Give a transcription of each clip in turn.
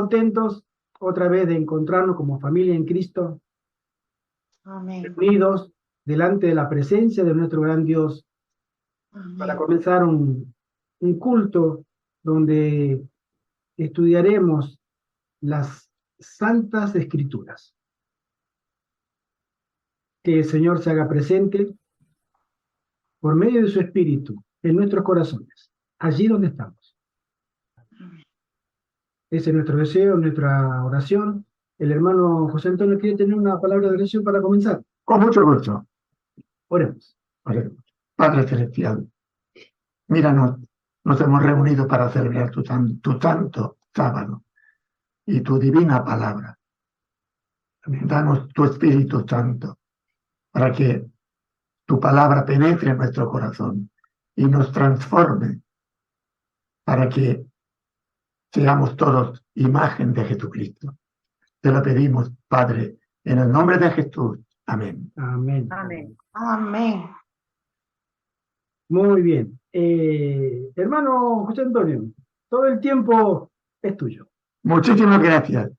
contentos otra vez de encontrarnos como familia en Cristo, Amén. unidos delante de la presencia de nuestro gran Dios, para Amén. comenzar un culto donde estudiaremos las Santas Escrituras. Que el Señor se haga presente por medio de su Espíritu en nuestros corazones, allí donde estamos. Ese es nuestro deseo, nuestra oración. El hermano José Antonio quiere tener una palabra de oración para comenzar. Con mucho gusto. Oremos. Oremos. Padre Celestial, míranos, nos hemos reunido para celebrar tu santo sábado y tu divina palabra. Danos tu Espíritu Santo para que tu palabra penetre en nuestro corazón y nos transforme para que seamos todos imagen de Jesucristo. Te lo pedimos, Padre, en el nombre de Jesús. Amén. Amén. Amén. Amén. Muy bien. Hermano José Antonio, todo el tiempo es tuyo. Muchísimas gracias.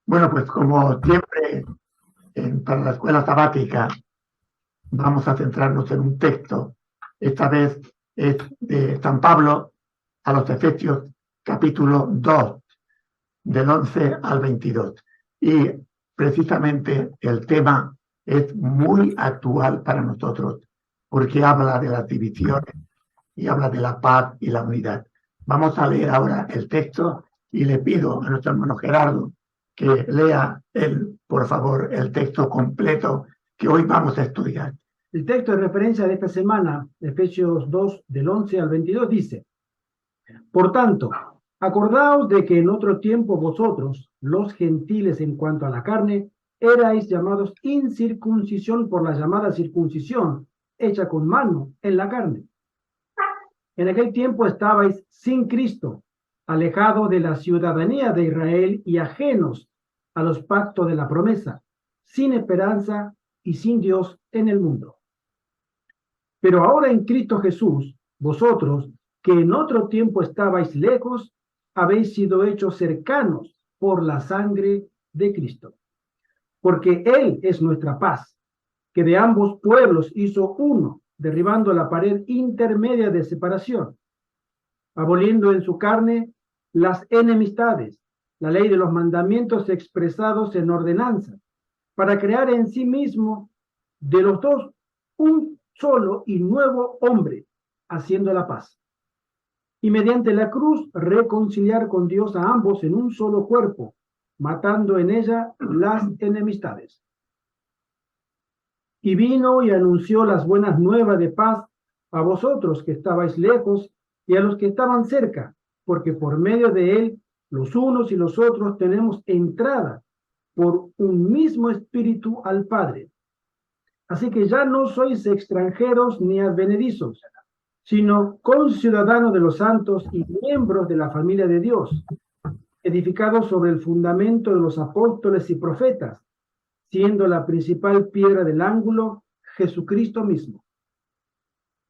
Bueno, pues como siempre, para la escuela sabática, vamos a centrarnos en un texto. Esta vez es de San Pablo a los Efesios, capítulo 2, del 11 al 22. Y precisamente el tema es muy actual para nosotros, porque habla de las divisiones y habla de la paz y la unidad. Vamos a leer ahora el texto y le pido a nuestro hermano Gerardo que lea él, por favor, el texto completo que hoy vamos a estudiar. El texto de referencia de esta semana, Efesios 2, del 11 al 22, dice: Por tanto, acordaos de que en otro tiempo vosotros, los gentiles en cuanto a la carne, erais llamados incircuncisión por la llamada circuncisión, hecha con mano en la carne. En aquel tiempo estabais sin Cristo, alejados de la ciudadanía de Israel y ajenos a los pactos de la promesa, sin esperanza y sin Dios en el mundo. Pero ahora en Cristo Jesús, vosotros, que en otro tiempo estabais lejos, habéis sido hechos cercanos por la sangre de Cristo. Porque Él es nuestra paz, que de ambos pueblos hizo uno, derribando la pared intermedia de separación, aboliendo en su carne las enemistades, la ley de los mandamientos expresados en ordenanzas, para crear en sí mismo de los dos un solo y nuevo hombre, haciendo la paz. Y mediante la cruz reconciliar con Dios a ambos en un solo cuerpo, matando en ella las enemistades. Y vino y anunció las buenas nuevas de paz a vosotros que estabais lejos y a los que estaban cerca, porque por medio de él los unos y los otros tenemos entrada por un mismo espíritu al Padre. Así que ya no sois extranjeros ni advenedizos, sino conciudadanos de los santos y miembros de la familia de Dios, edificados sobre el fundamento de los apóstoles y profetas, siendo la principal piedra del ángulo Jesucristo mismo,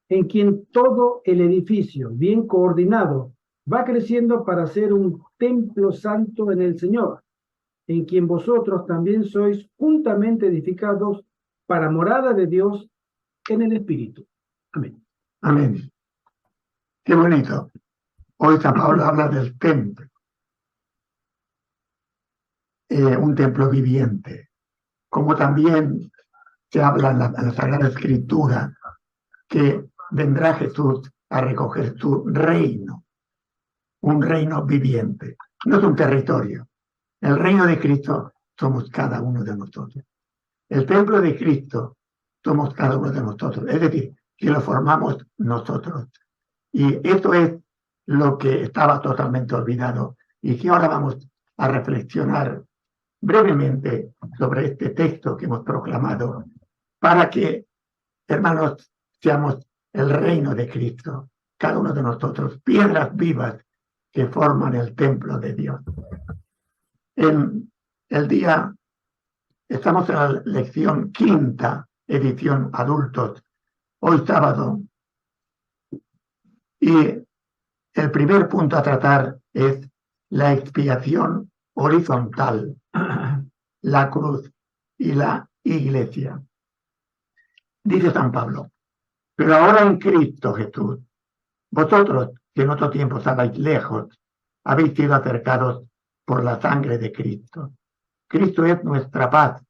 en quien todo el edificio, bien coordinado, va creciendo para ser un templo santo en el Señor, en quien vosotros también sois juntamente edificados para morada de Dios en el Espíritu. Amén. Amén. Qué bonito. Hoy San Pablo habla del templo. Un templo viviente. Como también se habla en la Sagrada Escritura que vendrá Jesús a recoger su reino. Un reino viviente. No es un territorio. El reino de Cristo somos cada uno de nosotros. El templo de Cristo somos cada uno de nosotros. Es decir, que lo formamos nosotros. Y esto es lo que estaba totalmente olvidado y que ahora vamos a reflexionar brevemente sobre este texto que hemos proclamado para que, hermanos, seamos el reino de Cristo, cada uno de nosotros, piedras vivas que forman el templo de Dios. En el día, estamos en la lección quinta, edición adultos, hoy sábado, y el primer punto a tratar es la expiación horizontal, la cruz y la iglesia. Dice San Pablo, pero ahora en Cristo Jesús, vosotros que en otro tiempo estabais lejos, habéis sido acercados por la sangre de Cristo. Cristo es nuestra paz,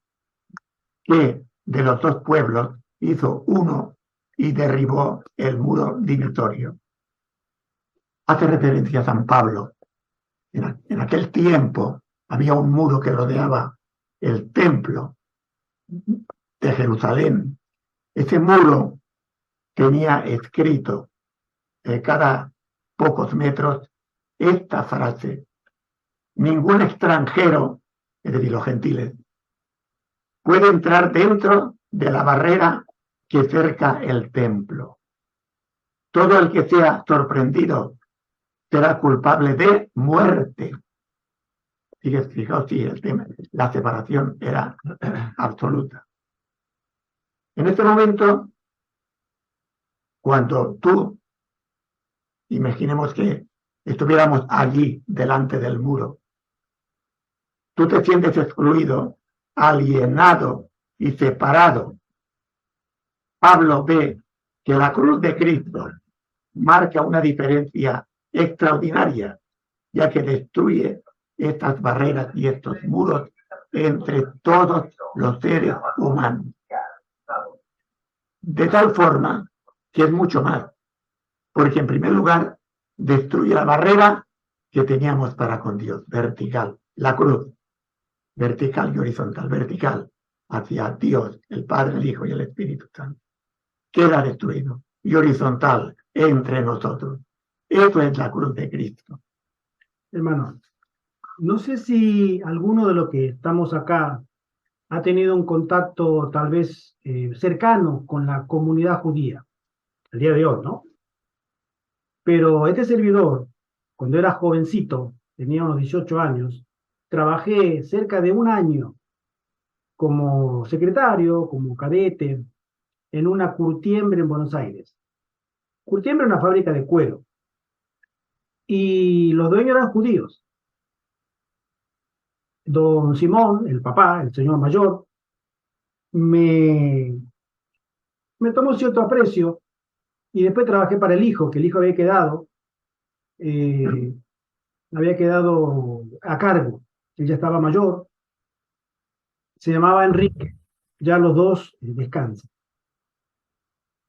que de los dos pueblos hizo uno y derribó el muro divisorio. Hace referencia a San Pablo. En aquel tiempo había un muro que rodeaba el templo de Jerusalén. Ese muro tenía escrito cada pocos metros esta frase: ningún extranjero, es decir, los gentiles, puede entrar dentro de la barrera que cerca el templo. Todo el que sea sorprendido será culpable de muerte. Fijaos, sí, el tema, la separación era absoluta. En este momento, cuando tú, imaginemos que estuviéramos allí delante del muro, tú te sientes excluido, alienado y separado. Pablo ve que la cruz de Cristo marca una diferencia extraordinaria, ya que destruye estas barreras y estos muros entre todos los seres humanos. De tal forma que es mucho más, porque en primer lugar destruye la barrera que teníamos para con Dios, vertical, la cruz, vertical y horizontal, vertical hacia Dios, el Padre, el Hijo y el Espíritu Santo. Queda destruido, y horizontal entre nosotros. Eso es la cruz de Cristo. Hermano, no sé si alguno de los que estamos acá ha tenido un contacto tal vez cercano con la comunidad judía, el día de hoy, ¿no? Pero este servidor, cuando era jovencito, tenía unos 18 años, trabajé cerca de un año como secretario, como cadete, en una curtiembre en Buenos Aires. Curtiembre es una fábrica de cuero. Y los dueños eran judíos. Don Simón, el papá, el señor mayor, me tomó cierto aprecio y después trabajé para el hijo, que el hijo había quedado a cargo. Él ya estaba mayor, se llamaba Enrique, ya los dos descansan.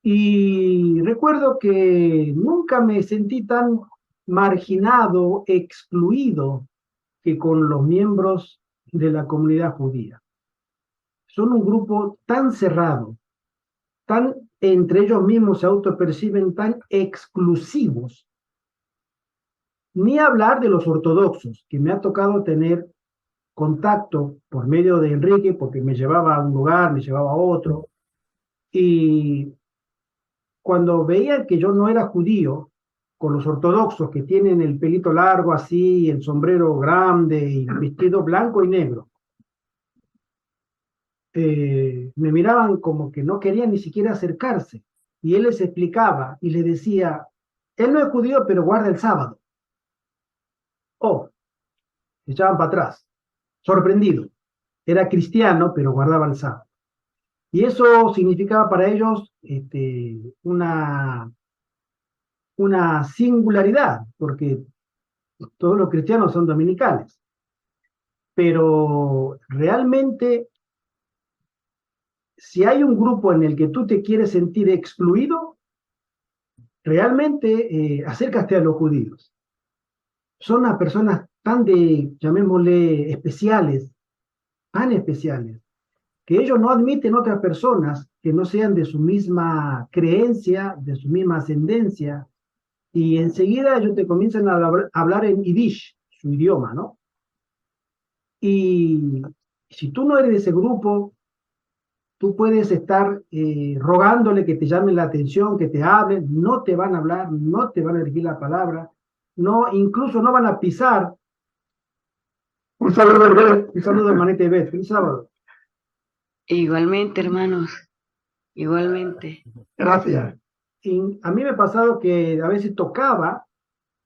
Y recuerdo que nunca me sentí tan marginado, excluido, que con los miembros de la comunidad judía. Son un grupo tan cerrado, tan entre ellos mismos se autoperciben tan exclusivos. Ni hablar de los ortodoxos, que me ha tocado tener contacto por medio de Enrique, porque me llevaba a un lugar, me llevaba a otro, y cuando veían que yo no era judío, con los ortodoxos que tienen el pelito largo así, el sombrero grande y el vestido blanco y negro, me miraban como que no querían ni siquiera acercarse. Y él les explicaba y les decía, él no es judío, pero guarda el sábado. Oh, se echaban para atrás, sorprendido. Era cristiano, pero guardaba el sábado. Y eso significaba para ellos una singularidad, porque todos los cristianos son dominicales. Pero realmente, si hay un grupo en el que tú te quieres sentir excluido, realmente acércate a los judíos. Son unas personas tan llamémosle, especiales, tan especiales, que ellos no admiten otras personas que no sean de su misma creencia, de su misma ascendencia, y enseguida ellos te comienzan a hablar en Yiddish, su idioma, ¿no? Y si tú no eres de ese grupo, tú puedes estar rogándole que te llamen la atención, que te hablen, no te van a hablar, no te van a dirigir la palabra, no, incluso no van a pisar. Un saludo, hermanita Ivette. Feliz sábado. Igualmente, hermanos, igualmente. Gracias. Y a mí me ha pasado que a veces tocaba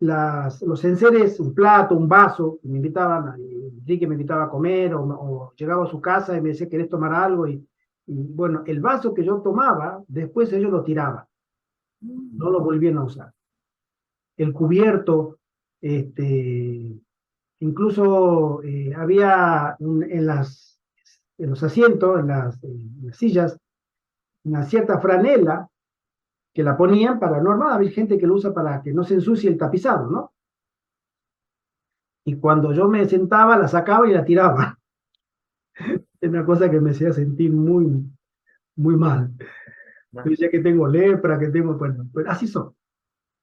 los enseres, un plato, un vaso, me invitaban, Enrique me invitaba a comer, o llegaba a su casa y me decía, ¿querés tomar algo? Y bueno, el vaso que yo tomaba, después ellos lo tiraban, no lo volvían a usar. El cubierto, incluso había en los asientos, en las sillas, una cierta franela que la ponían para normal, había gente que lo usa para que no se ensucie el tapizado, ¿no? Y cuando yo me sentaba, la sacaba y la tiraba. Es una cosa que me hacía sentir muy, muy mal. Yo decía que tengo lepra, que tengo, bueno, pues así son.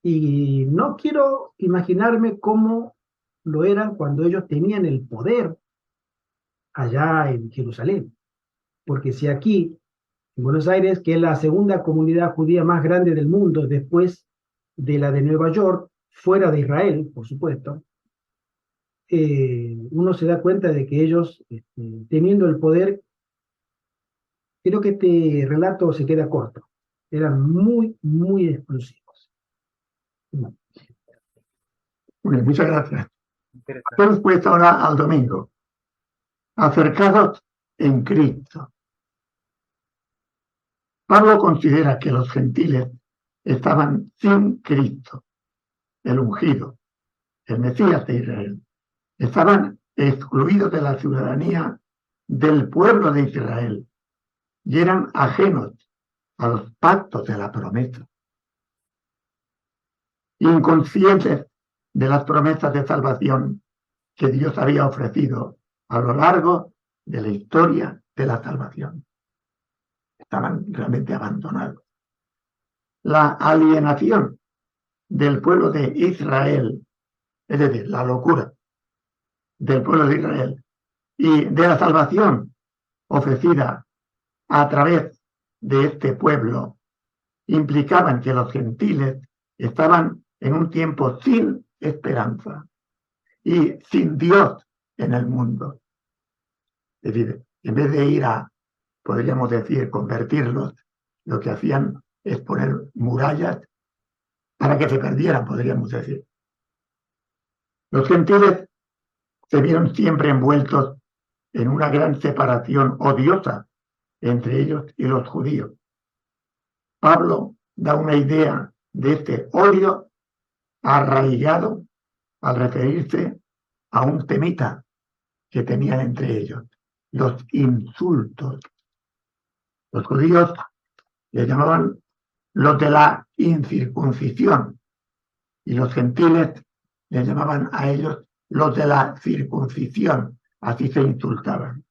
Y no quiero imaginarme cómo lo eran cuando ellos tenían el poder allá en Jerusalén. Porque si aquí, en Buenos Aires, que es la segunda comunidad judía más grande del mundo después de la de Nueva York, fuera de Israel, por supuesto, uno se da cuenta de que ellos, teniendo el poder, creo que este relato se queda corto. Eran muy, muy exclusivos. No. Muy bien, muchas gracias. Hemos puesto ahora al domingo. Acercados en Cristo. Pablo considera que los gentiles estaban sin Cristo, el ungido, el Mesías de Israel. Estaban excluidos de la ciudadanía del pueblo de Israel y eran ajenos a los pactos de la promesa. Inconscientes de las promesas de salvación que Dios había ofrecido a lo largo de la historia de la salvación. Estaban realmente abandonados. La alienación del pueblo de Israel, es decir, la locura del pueblo de Israel y de la salvación ofrecida a través de este pueblo, implicaban que los gentiles estaban en un tiempo sin esperanza y sin Dios en el mundo. Es decir, en vez de ir a, podríamos decir, convertirlos, lo que hacían es poner murallas para que se perdieran, podríamos decir. Los gentiles se vieron siempre envueltos en una gran separación odiosa entre ellos y los judíos. Pablo da una idea de este odio arraigado al referirse a un temita que tenían entre ellos, los insultos. Los judíos les llamaban los de la incircuncisión y los gentiles les llamaban a ellos los de la circuncisión, así se insultaban.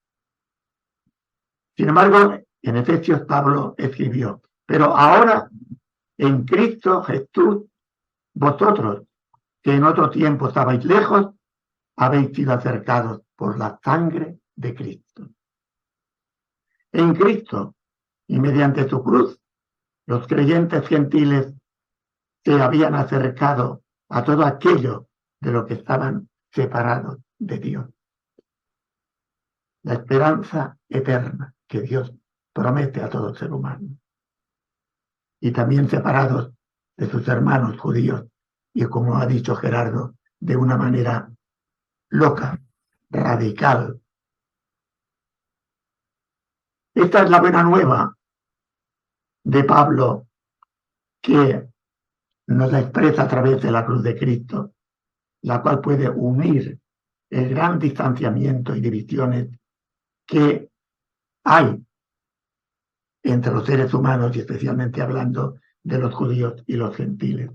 Sin embargo, en Efesios Pablo escribió, pero ahora en Cristo Jesús, vosotros que en otro tiempo estabais lejos, habéis sido acercados por la sangre de Cristo. En Cristo y mediante su cruz, los creyentes gentiles se habían acercado a todo aquello de lo que estaban separados de Dios. La esperanza eterna que Dios promete a todo ser humano. Y también separados de sus hermanos judíos, y como ha dicho Gerardo, de una manera loca, radical. Esta es la buena nueva de Pablo, que nos la expresa a través de la cruz de Cristo, la cual puede unir el gran distanciamiento y divisiones que hay entre los seres humanos y especialmente hablando de los judíos y los gentiles.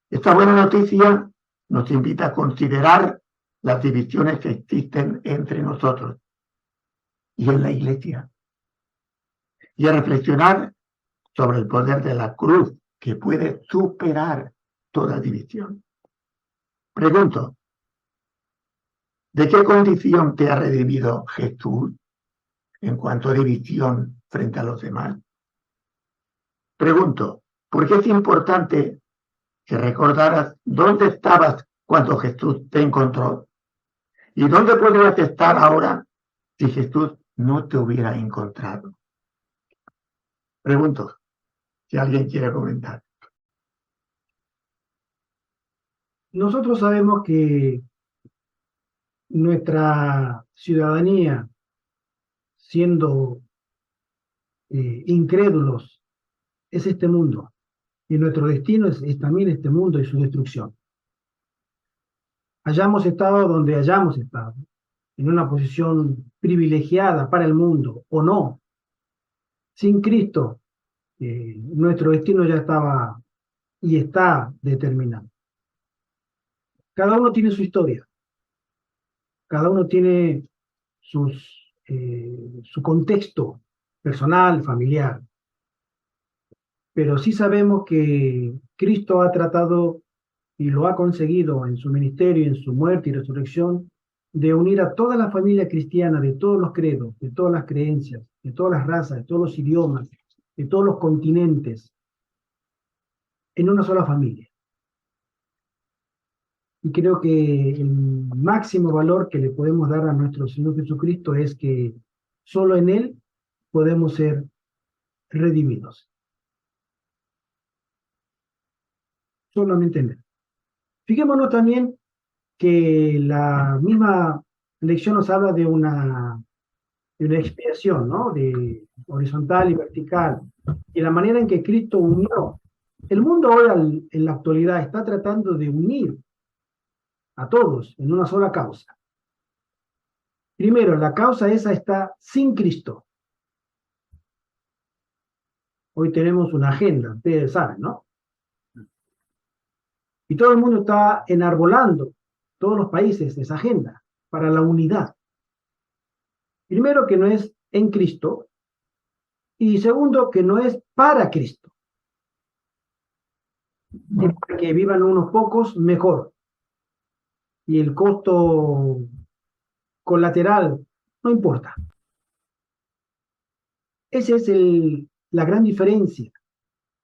Esta buena noticia nos invita a considerar las divisiones que existen entre nosotros y en la Iglesia y a reflexionar sobre el poder de la cruz que puede superar toda división. Pregunto, ¿de qué condición te ha redimido Jesús en cuanto a división frente a los demás? Pregunto, ¿por qué es importante que recordaras dónde estabas cuando Jesús te encontró? ¿Y dónde podrías estar ahora si Jesús no te hubiera encontrado? Pregunto, si alguien quiere comentar. nosotros sabemos que nuestra ciudadanía, siendo incrédulos, es este mundo. Y nuestro destino es también este mundo y su destrucción. Hayamos estado donde hayamos estado, en una posición privilegiada para el mundo o no, sin Cristo, nuestro destino ya estaba y está determinado. Cada uno tiene su historia, cada uno tiene su contexto personal, familiar, pero sí sabemos que Cristo ha tratado y lo ha conseguido en su ministerio, en su muerte y resurrección, de unir a toda la familia cristiana, de todos los credos, de todas las creencias, de todas las razas, de todos los idiomas, de todos los continentes, en una sola familia. Y creo que el máximo valor que le podemos dar a nuestro Señor Jesucristo es que solo en Él podemos ser redimidos. Solamente en Él. Fijémonos también que la misma lección nos habla de una expiación, ¿no? De horizontal y vertical. Y la manera en que Cristo unió. El mundo hoy, en la actualidad, está tratando de unir a todos en una sola causa. Primero, la causa esa está sin Cristo. Hoy tenemos una agenda, ustedes saben, ¿no? Y todo el mundo está enarbolando, todos los países, esa agenda para la unidad. Primero, que no es en Cristo, y segundo, que no es para Cristo. Y para que vivan unos pocos, mejor. Y el costo colateral no importa. Esa es la gran diferencia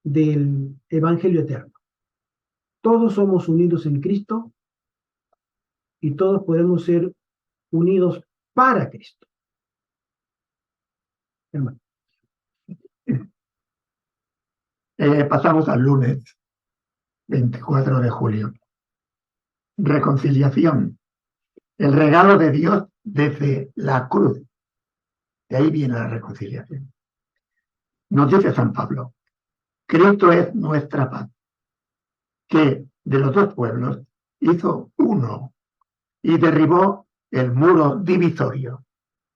del Evangelio eterno. Todos somos unidos en Cristo y todos podemos ser unidos para Cristo. Hermano. Pasamos al lunes 24 de julio. Reconciliación. El regalo de Dios desde la cruz. De ahí viene la reconciliación. Nos dice San Pablo, Cristo es nuestra paz, que de los dos pueblos hizo uno y derribó el muro divisorio.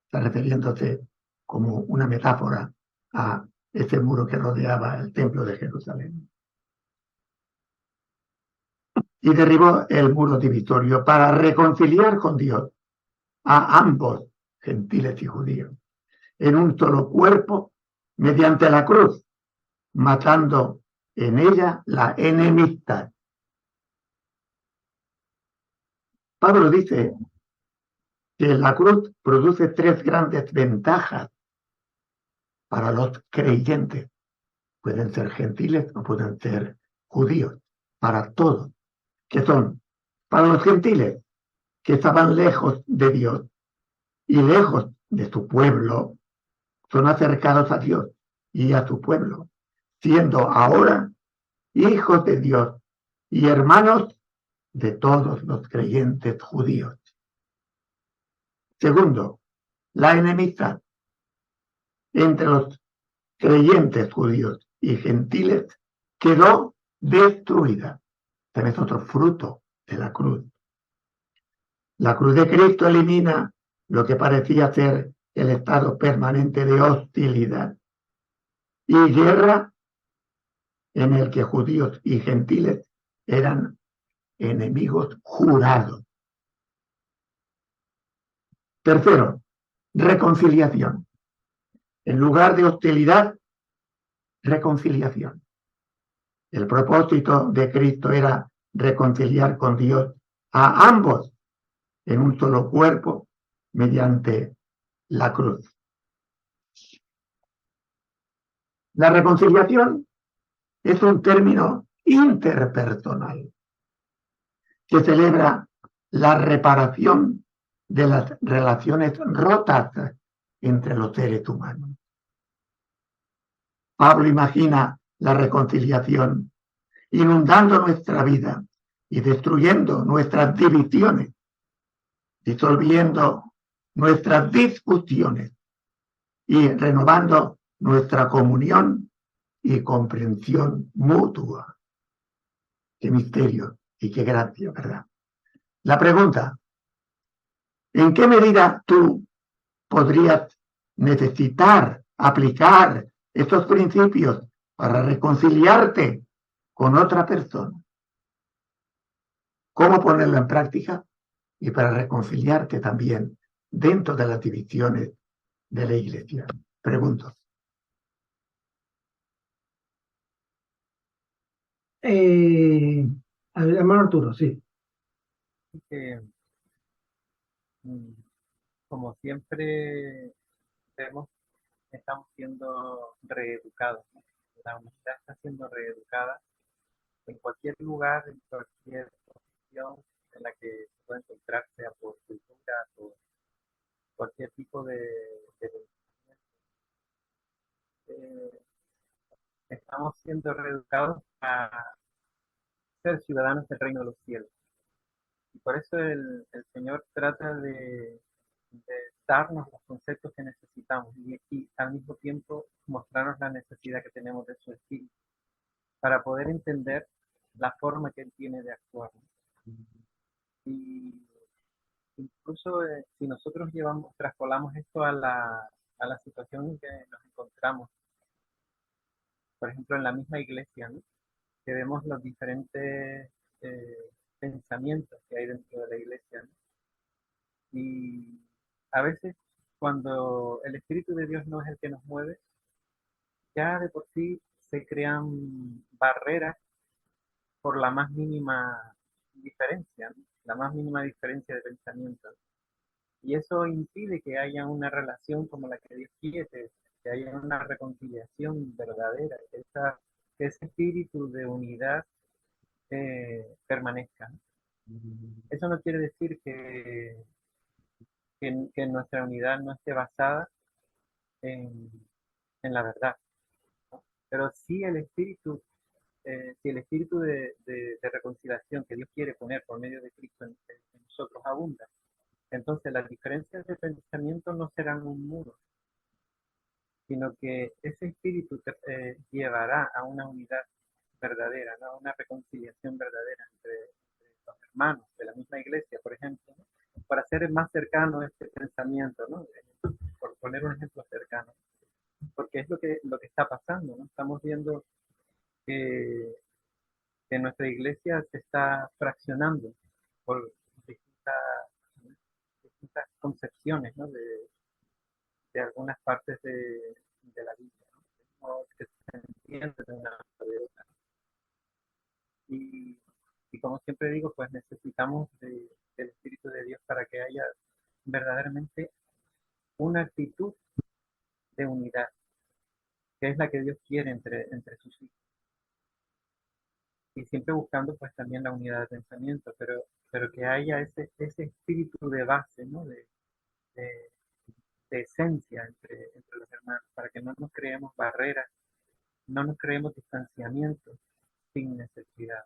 Está refiriéndose como una metáfora a ese muro que rodeaba el templo de Jerusalén. Y derribó el muro divisorio para reconciliar con Dios a ambos, gentiles y judíos, en un solo cuerpo, mediante la cruz, matando en ella la enemistad. Pablo dice que la cruz produce tres grandes ventajas para los creyentes. Pueden ser gentiles o pueden ser judíos, para todos, que son, para los gentiles, que estaban lejos de Dios y lejos de su pueblo, son acercados a Dios y a su pueblo, siendo ahora hijos de Dios y hermanos de todos los creyentes judíos. Segundo, la enemistad entre los creyentes judíos y gentiles quedó destruida. Este es otro fruto de la cruz. La cruz de Cristo elimina lo que parecía ser el estado permanente de hostilidad y guerra en el que judíos y gentiles eran enemigos jurados. Tercero, reconciliación. En lugar de hostilidad, reconciliación. El propósito de Cristo era reconciliar con Dios a ambos en un solo cuerpo mediante la cruz. La reconciliación es un término interpersonal que celebra la reparación de las relaciones rotas entre los seres humanos. Pablo imagina la reconciliación inundando nuestra vida y destruyendo nuestras divisiones, disolviendo nuestras discusiones y renovando nuestra comunión y comprensión mutua. Qué misterio y qué gracia, ¿verdad? La pregunta, ¿en qué medida tú podrías necesitar aplicar estos principios para reconciliarte con otra persona? ¿Cómo ponerlo en práctica? Y para reconciliarte también dentro de las divisiones de la Iglesia. Pregunto. A ver, hermano Arturo, sí. que, mm, como siempre vemos, estamos siendo reeducados, ¿no? La humanidad está siendo reeducada en cualquier lugar, en cualquier posición en la que se pueda encontrar, sea por cultura, por cualquier tipo de eh, estamos siendo reeducados a ser ciudadanos del reino de los cielos. Y por eso el Señor trata de darnos los conceptos que necesitamos y al mismo tiempo mostrarnos la necesidad que tenemos de su espíritu para poder entender la forma que Él tiene de actuar. Y incluso si nosotros traspolamos esto a la situación en que nos encontramos, por ejemplo, en la misma iglesia, ¿no? Que vemos los diferentes eh, pensamientos que hay dentro de la iglesia, ¿no? Y a veces cuando el Espíritu de Dios no es el que nos mueve, ya de por sí se crean barreras por la más mínima diferencia, ¿no? La más mínima diferencia de pensamiento. Y eso impide que haya una relación como la que Dios quiere, que haya una reconciliación verdadera, que ese espíritu de unidad permanezca. Eso no quiere decir que nuestra unidad no esté basada en, en la verdad, ¿no? Pero sí si el espíritu de reconciliación que Dios quiere poner por medio de Cristo en nosotros abunda, entonces las diferencias de pensamiento no serán un muro, sino que ese espíritu llevará a una unidad verdadera, ¿no? A una reconciliación verdadera entre los hermanos de la misma iglesia, por ejemplo, ¿no? Para hacer más cercano este pensamiento, ¿no? Por poner un ejemplo cercano, porque es lo que está pasando, ¿no? Estamos viendo que, que nuestra iglesia se está fraccionando por distintas, distintas concepciones, ¿no? De algunas partes de la Biblia, ¿no? Que se entiende de una manera de otra. Y, y como siempre digo, pues necesitamos del Espíritu de Dios para que haya verdaderamente una actitud de unidad, que es la que Dios quiere entre sus hijos. Y siempre buscando pues también la unidad de pensamiento, pero que haya ese espíritu de base, ¿no? De, de esencia entre los hermanos, para que no nos creemos barreras, no nos creemos distanciamientos sin necesidad,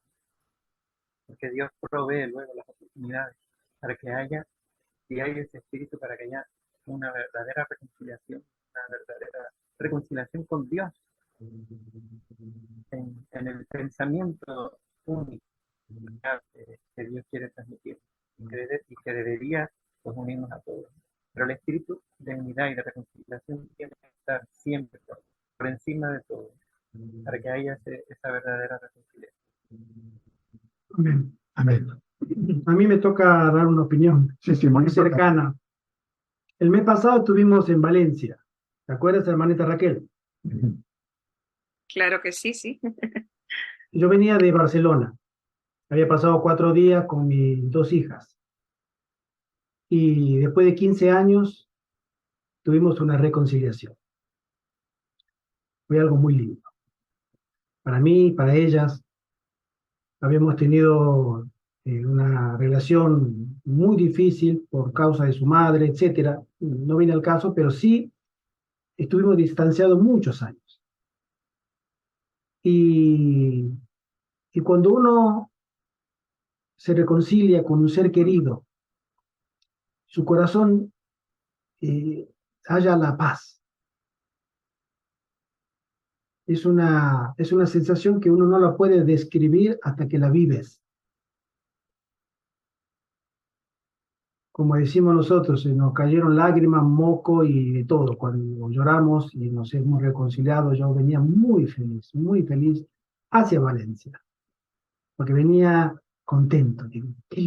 porque Dios provee luego las oportunidades para que haya, y haya ese espíritu para que haya una verdadera reconciliación, una verdadera reconciliación con Dios en el pensamiento único que Dios quiere transmitir y que debería pues, unirnos a todos. Pero el espíritu de unidad y de reconciliación tiene que estar siempre por encima de todo, para que haya esa verdadera reconciliación. Amén. Amén. A mí me toca dar una opinión Sí, sí, muy muy importante. cercana. El mes pasado estuvimos en Valencia. ¿Te acuerdas, hermanita Raquel? Claro que sí, sí. Yo venía de Barcelona. Había pasado 4 días con mis 2 hijas. Y después de 15 años tuvimos una reconciliación. Fue algo muy lindo. Para mí, para ellas, habíamos tenido una relación muy difícil por causa de su madre, etcétera. No viene al caso, pero sí estuvimos distanciados muchos años. Y cuando uno se reconcilia con un ser querido, su corazón halla la paz. Es una sensación que uno no la puede describir hasta que la vives. Como decimos nosotros, se nos cayeron lágrimas, moco y de todo. Cuando lloramos y nos hemos reconciliado, yo venía muy feliz hacia Valencia. Porque venía contento. Digo, qué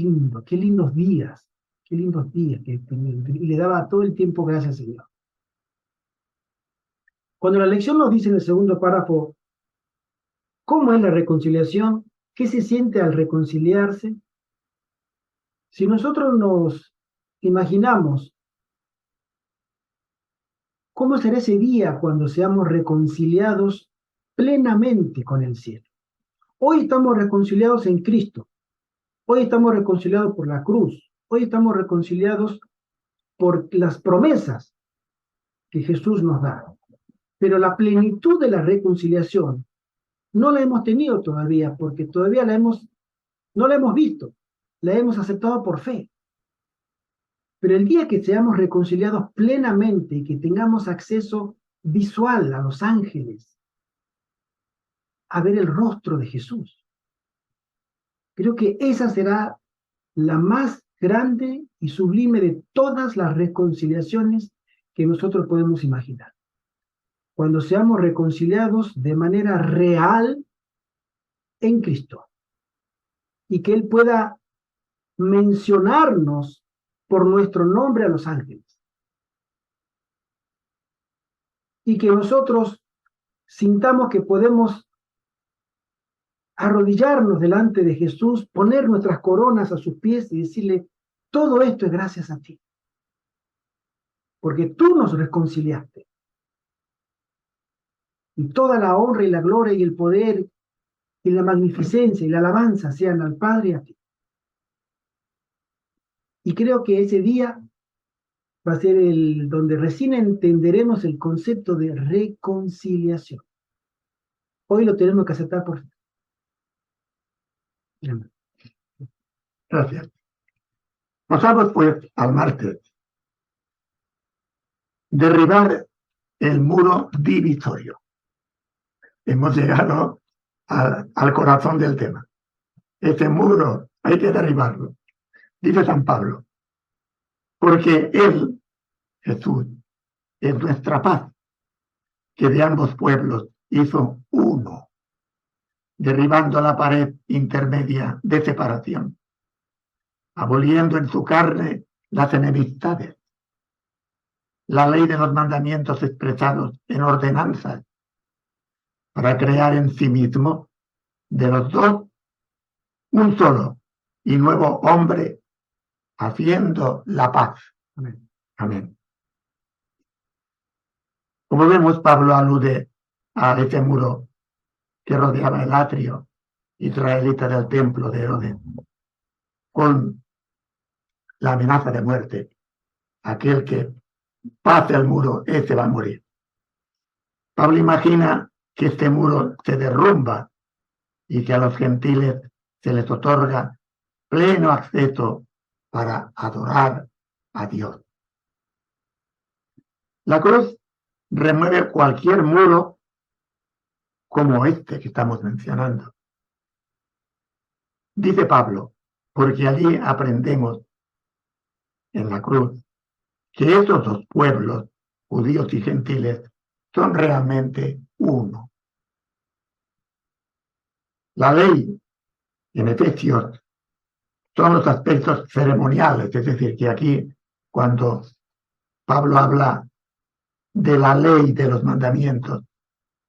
lindos días. Qué lindos días. Y le daba todo el tiempo gracias, Señor. Cuando la lección nos dice en el segundo párrafo, ¿cómo es la reconciliación? ¿Qué se siente al reconciliarse? Si nosotros nos imaginamos cómo será ese día cuando seamos reconciliados plenamente con el cielo. Hoy estamos reconciliados en Cristo. Hoy estamos reconciliados por la cruz. Hoy estamos reconciliados por las promesas que Jesús nos da. Pero la plenitud de la reconciliación no la hemos tenido todavía, porque todavía no la hemos visto. La hemos aceptado por fe. Pero el día que seamos reconciliados plenamente y que tengamos acceso visual a los ángeles, a ver el rostro de Jesús, creo que esa será la más grande y sublime de todas las reconciliaciones que nosotros podemos imaginar. Cuando seamos reconciliados de manera real en Cristo y que Él pueda mencionarnos por nuestro nombre a los ángeles y que nosotros sintamos que podemos arrodillarnos delante de Jesús, poner nuestras coronas a sus pies y decirle, todo esto es gracias a ti, porque tú nos reconciliaste. Y toda la honra y la gloria y el poder y la magnificencia y la alabanza sean al Padre y a ti. Y creo que ese día va a ser donde recién entenderemos el concepto de reconciliación. Hoy lo tenemos que aceptar por fe. Gracias. Pasamos pues al martes. Derribar el muro divisorio. Hemos llegado al corazón del tema. Ese muro hay que derribarlo. Dice San Pablo, porque Él, Jesús, es nuestra paz, que de ambos pueblos hizo uno, derribando la pared intermedia de separación, aboliendo en su carne las enemistades, la ley de los mandamientos expresados en ordenanzas, para crear en sí mismo de los dos un solo y nuevo hombre, haciendo la paz. Amén. Amén. Como vemos, Pablo alude a ese muro que rodeaba el atrio israelita del templo de Herodes, con la amenaza de muerte. Aquel que pase el muro, ese va a morir. Pablo imagina que este muro se derrumba y que a los gentiles se les otorga pleno acceso para adorar a Dios. La cruz remueve cualquier muro como este que estamos mencionando. Dice Pablo, porque allí aprendemos en la cruz que esos dos pueblos, judíos y gentiles, son realmente uno. La ley en Efesios son los aspectos ceremoniales, es decir, que aquí cuando Pablo habla de la ley de los mandamientos,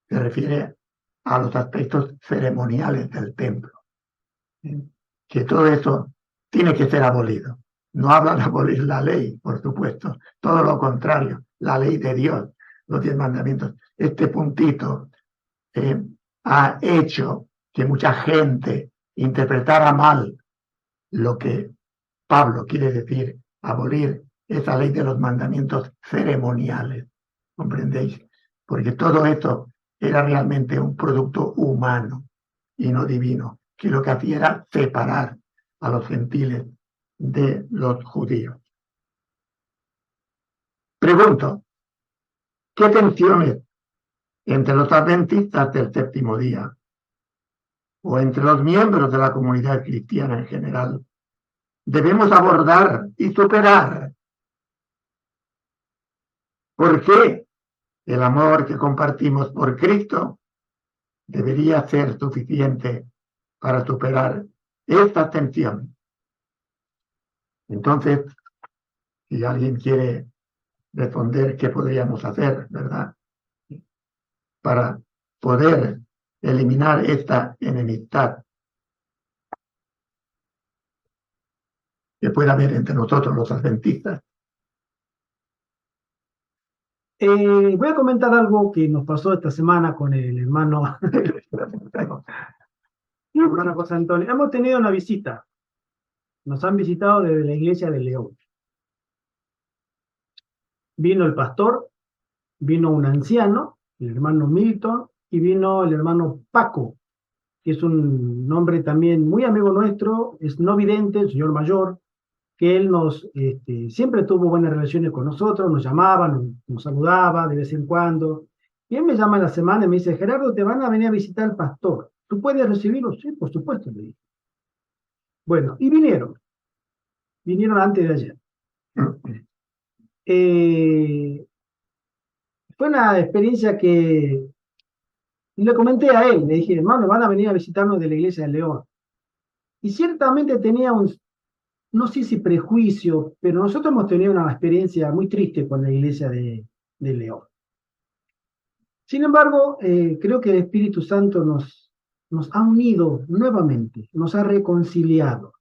se refiere a los aspectos ceremoniales del templo. Que todo eso tiene que ser abolido. No habla de abolir la ley, por supuesto, todo lo contrario, la ley de Dios, los 10 mandamientos. Este puntito ha hecho que mucha gente interpretara mal lo que Pablo quiere decir, abolir esa ley de los mandamientos ceremoniales. ¿Comprendéis? Porque todo esto era realmente un producto humano y no divino, que lo que hacía era separar a los gentiles de los judíos. Pregunto, ¿qué tensiones entre los adventistas del séptimo día o entre los miembros de la comunidad cristiana en general debemos abordar y superar? ¿Por qué el amor que compartimos por Cristo debería ser suficiente para superar esta tensión? Entonces, si alguien quiere responder qué podríamos hacer, ¿verdad?, para poder eliminar esta enemistad que pueda haber entre nosotros los adventistas. Voy a comentar algo que nos pasó esta semana con el hermano José Antonio. Hemos tenido una visita. Nos han visitado desde la iglesia de León. Vino el pastor, vino un anciano, el hermano Milton, y vino el hermano Paco, que es un hombre también muy amigo nuestro, es no vidente, el señor mayor, que él siempre tuvo buenas relaciones con nosotros, nos llamaba, nos saludaba de vez en cuando. Y él me llama en la semana y me dice, Gerardo, te van a venir a visitar el pastor. ¿Tú puedes recibirlo? Sí, por supuesto, le dije. Bueno, y vinieron. Vinieron antes de ayer. Fue una experiencia que le comenté a él, le dije, hermano, van a venir a visitarnos de la iglesia de León. Y ciertamente tenía no sé si prejuicio, pero nosotros hemos tenido una experiencia muy triste con la iglesia de León. Sin embargo, creo que el Espíritu Santo nos ha unido nuevamente, nos ha reconciliado.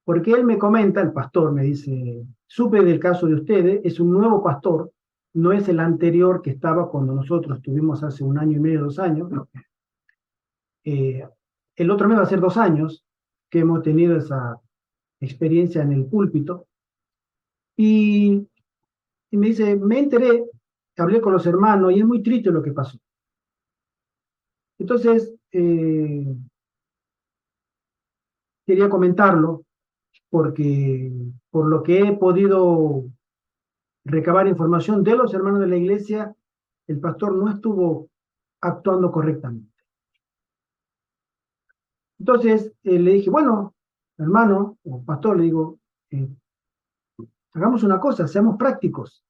Porque él me comenta, el pastor me dice, supe del caso de ustedes, es un nuevo pastor, no es el anterior que estaba cuando nosotros estuvimos hace 1 año y medio, 2 años. El otro mes va a ser 2 años que hemos tenido esa experiencia en el púlpito. Y me dice, me enteré, hablé con los hermanos y es muy triste lo que pasó. Entonces, quería comentarlo porque por lo que he podido recabar información de los hermanos de la iglesia, el pastor no estuvo actuando correctamente. Entonces le dije, bueno, hermano o pastor, le digo, hagamos una cosa, seamos prácticos.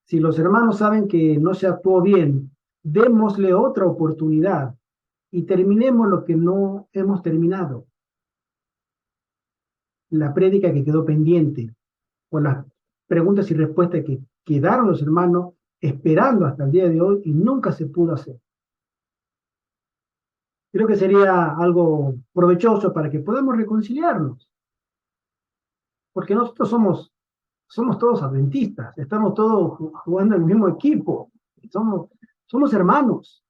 Si los hermanos saben que no se actuó bien, démosle otra oportunidad y terminemos lo que no hemos terminado. La prédica que quedó pendiente, o las preguntas y respuestas que quedaron los hermanos esperando hasta el día de hoy y nunca se pudo hacer. Creo que sería algo provechoso para que podamos reconciliarnos. Porque nosotros somos todos adventistas, estamos todos jugando en el mismo equipo, somos hermanos,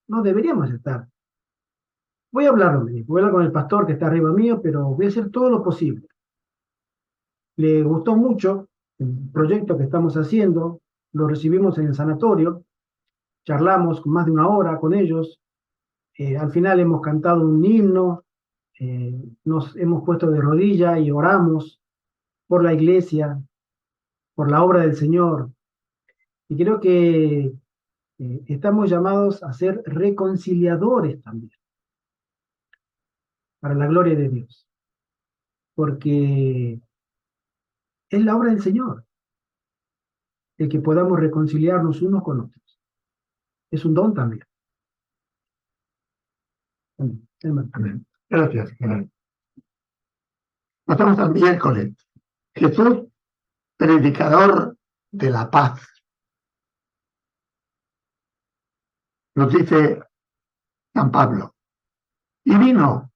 no deberíamos estar. Voy a hablar con el pastor que está arriba mío, pero voy a hacer todo lo posible. Le gustó mucho el proyecto que estamos haciendo, lo recibimos en el sanatorio, charlamos más de 1 hora con ellos, al final hemos cantado un himno, nos hemos puesto de rodillas y oramos por la iglesia, por la obra del Señor. Y creo que estamos llamados a ser reconciliadores también, para la gloria de Dios. Porque es la obra del Señor el que podamos reconciliarnos unos con otros. Es un don también. Amén. Gracias, Gerardo. Pasamos al miércoles. Jesús, predicador de la paz. Nos dice San Pablo. Y vino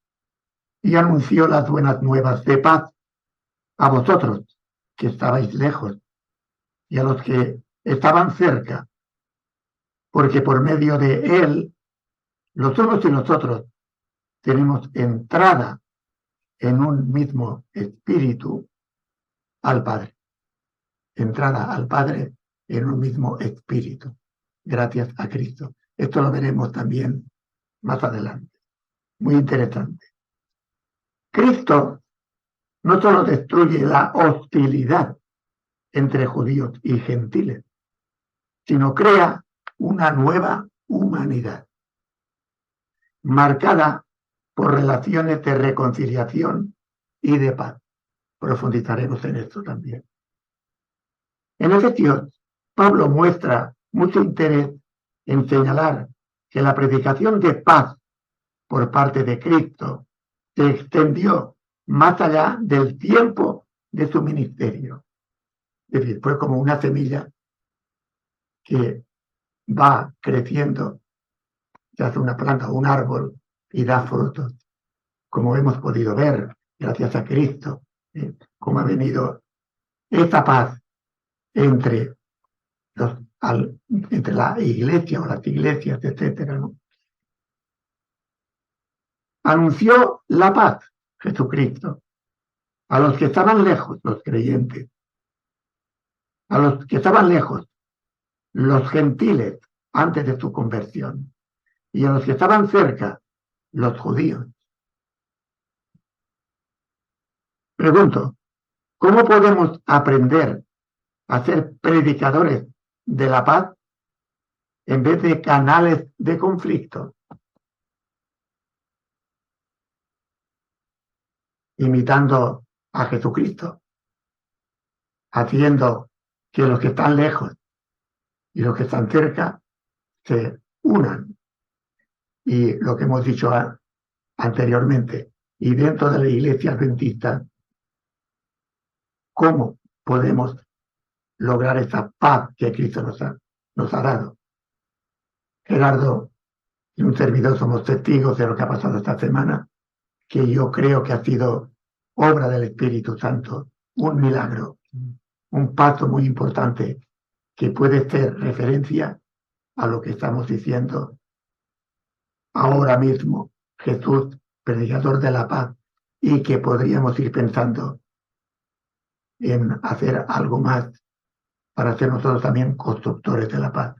y anunció las buenas nuevas de paz a vosotros que estabais lejos y a los que estaban cerca, porque por medio de él, los unos y nosotros tenemos entrada en un mismo espíritu al Padre. Entrada al Padre en un mismo espíritu, gracias a Cristo. Esto lo veremos también más adelante. Muy interesante. Cristo no solo destruye la hostilidad entre judíos y gentiles, sino crea una nueva humanidad, marcada por relaciones de reconciliación y de paz. Profundizaremos en esto también. En Efesios, Pablo muestra mucho interés en señalar que la predicación de paz por parte de Cristo se extendió más allá del tiempo de su ministerio. Es decir, fue como una semilla que va creciendo, se hace una planta o un árbol y da frutos, como hemos podido ver gracias a Cristo, cómo ha venido esta paz entre la iglesia o las iglesias, etcétera, ¿no? Anunció la paz, Jesucristo, a los que estaban lejos, los creyentes, a los que estaban lejos, los gentiles, antes de su conversión, y a los que estaban cerca, los judíos. Pregunto, ¿cómo podemos aprender a ser predicadores de la paz en vez de canales de conflicto? Imitando a Jesucristo, haciendo que los que están lejos y los que están cerca se unan. Y lo que hemos dicho anteriormente, y dentro de la iglesia adventista, ¿cómo podemos lograr esa paz que Cristo nos ha dado? Gerardo y un servidor somos testigos de lo que ha pasado esta semana, que yo creo que ha sido obra del Espíritu Santo, un milagro, un paso muy importante que puede ser referencia a lo que estamos diciendo ahora mismo, Jesús, predicador de la paz, y que podríamos ir pensando en hacer algo más para ser nosotros también constructores de la paz.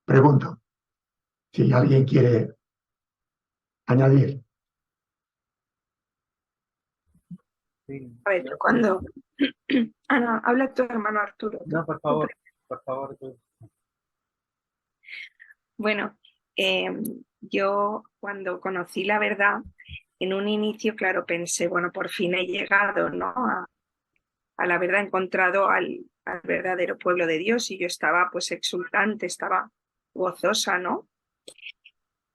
Pregunto, si alguien quiere añadir. Sí. A ver, cuando... Ana, habla tu hermano Arturo. No, por favor. Tú. Bueno, yo cuando conocí la verdad, en un inicio, claro, pensé, bueno, por fin he llegado, ¿no? A la verdad, he encontrado al verdadero pueblo de Dios y yo estaba pues exultante, estaba gozosa, ¿no?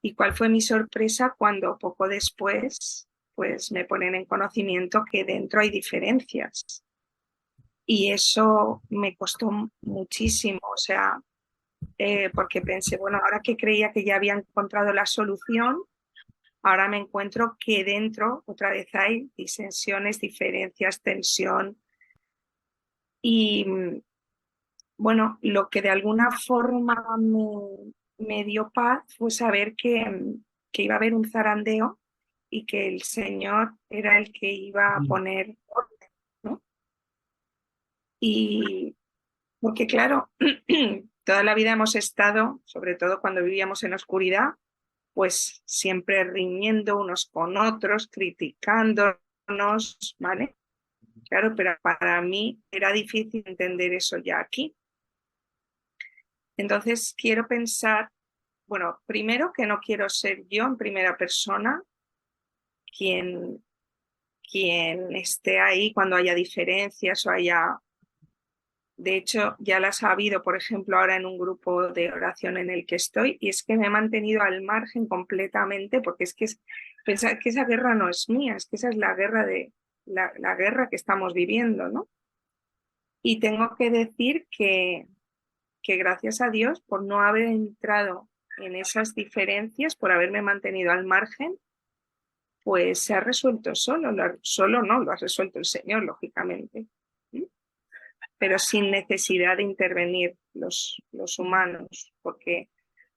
¿Y cuál fue mi sorpresa cuando poco después pues me ponen en conocimiento que dentro hay diferencias? Y eso me costó muchísimo, o sea, porque pensé, bueno, ahora que creía que ya había encontrado la solución, ahora me encuentro que dentro otra vez hay disensiones, diferencias, tensión. Y bueno, lo que de alguna forma me dio paz fue saber que iba a haber un zarandeo y que el Señor era el que iba a poner orden, ¿no? Y porque claro, toda la vida hemos estado, sobre todo cuando vivíamos en oscuridad, pues siempre riñendo unos con otros, criticándonos, ¿vale? Claro, pero para mí era difícil entender eso ya aquí. Entonces quiero pensar, bueno, primero que no quiero ser yo en primera persona quien esté ahí cuando haya diferencias o haya... De hecho, ya las ha habido, por ejemplo, ahora en un grupo de oración en el que estoy, y es que me he mantenido al margen completamente, porque es que pensar que esa guerra no es mía, es que esa es la guerra la guerra que estamos viviendo, ¿no? Y tengo que decir que gracias a Dios por no haber entrado en esas diferencias, por haberme mantenido al margen, pues se ha resuelto solo, solo no, lo ha resuelto el Señor, lógicamente, ¿sí? Pero sin necesidad de intervenir los humanos, porque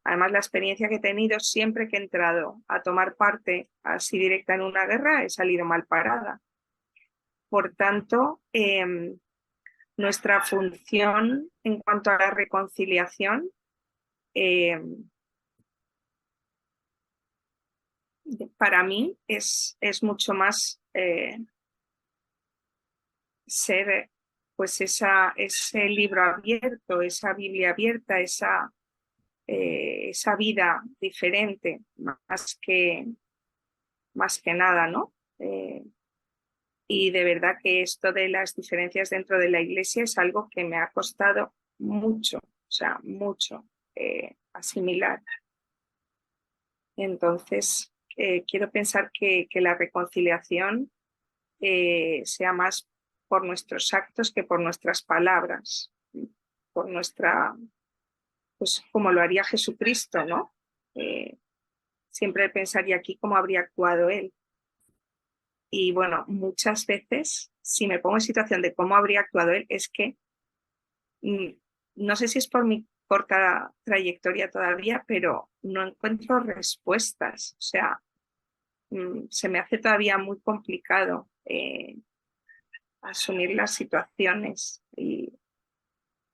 además la experiencia que he tenido siempre que he entrado a tomar parte así directa en una guerra he salido mal parada. Por tanto, nuestra función en cuanto a la reconciliación para mí es mucho más ser pues ese libro abierto, esa Biblia abierta, esa vida diferente, más que nada, ¿no? Y de verdad que esto de las diferencias dentro de la iglesia es algo que me ha costado mucho, o sea, mucho asimilar. Entonces, quiero pensar que la reconciliación sea más por nuestros actos que por nuestras palabras, por nuestra, pues como lo haría Jesucristo, ¿no? Siempre pensaría aquí cómo habría actuado él. Y bueno, muchas veces, si me pongo en situación de cómo habría actuado él, es que no sé si es por mi corta trayectoria todavía, pero no encuentro respuestas. O sea, se me hace todavía muy complicado asumir las situaciones. Y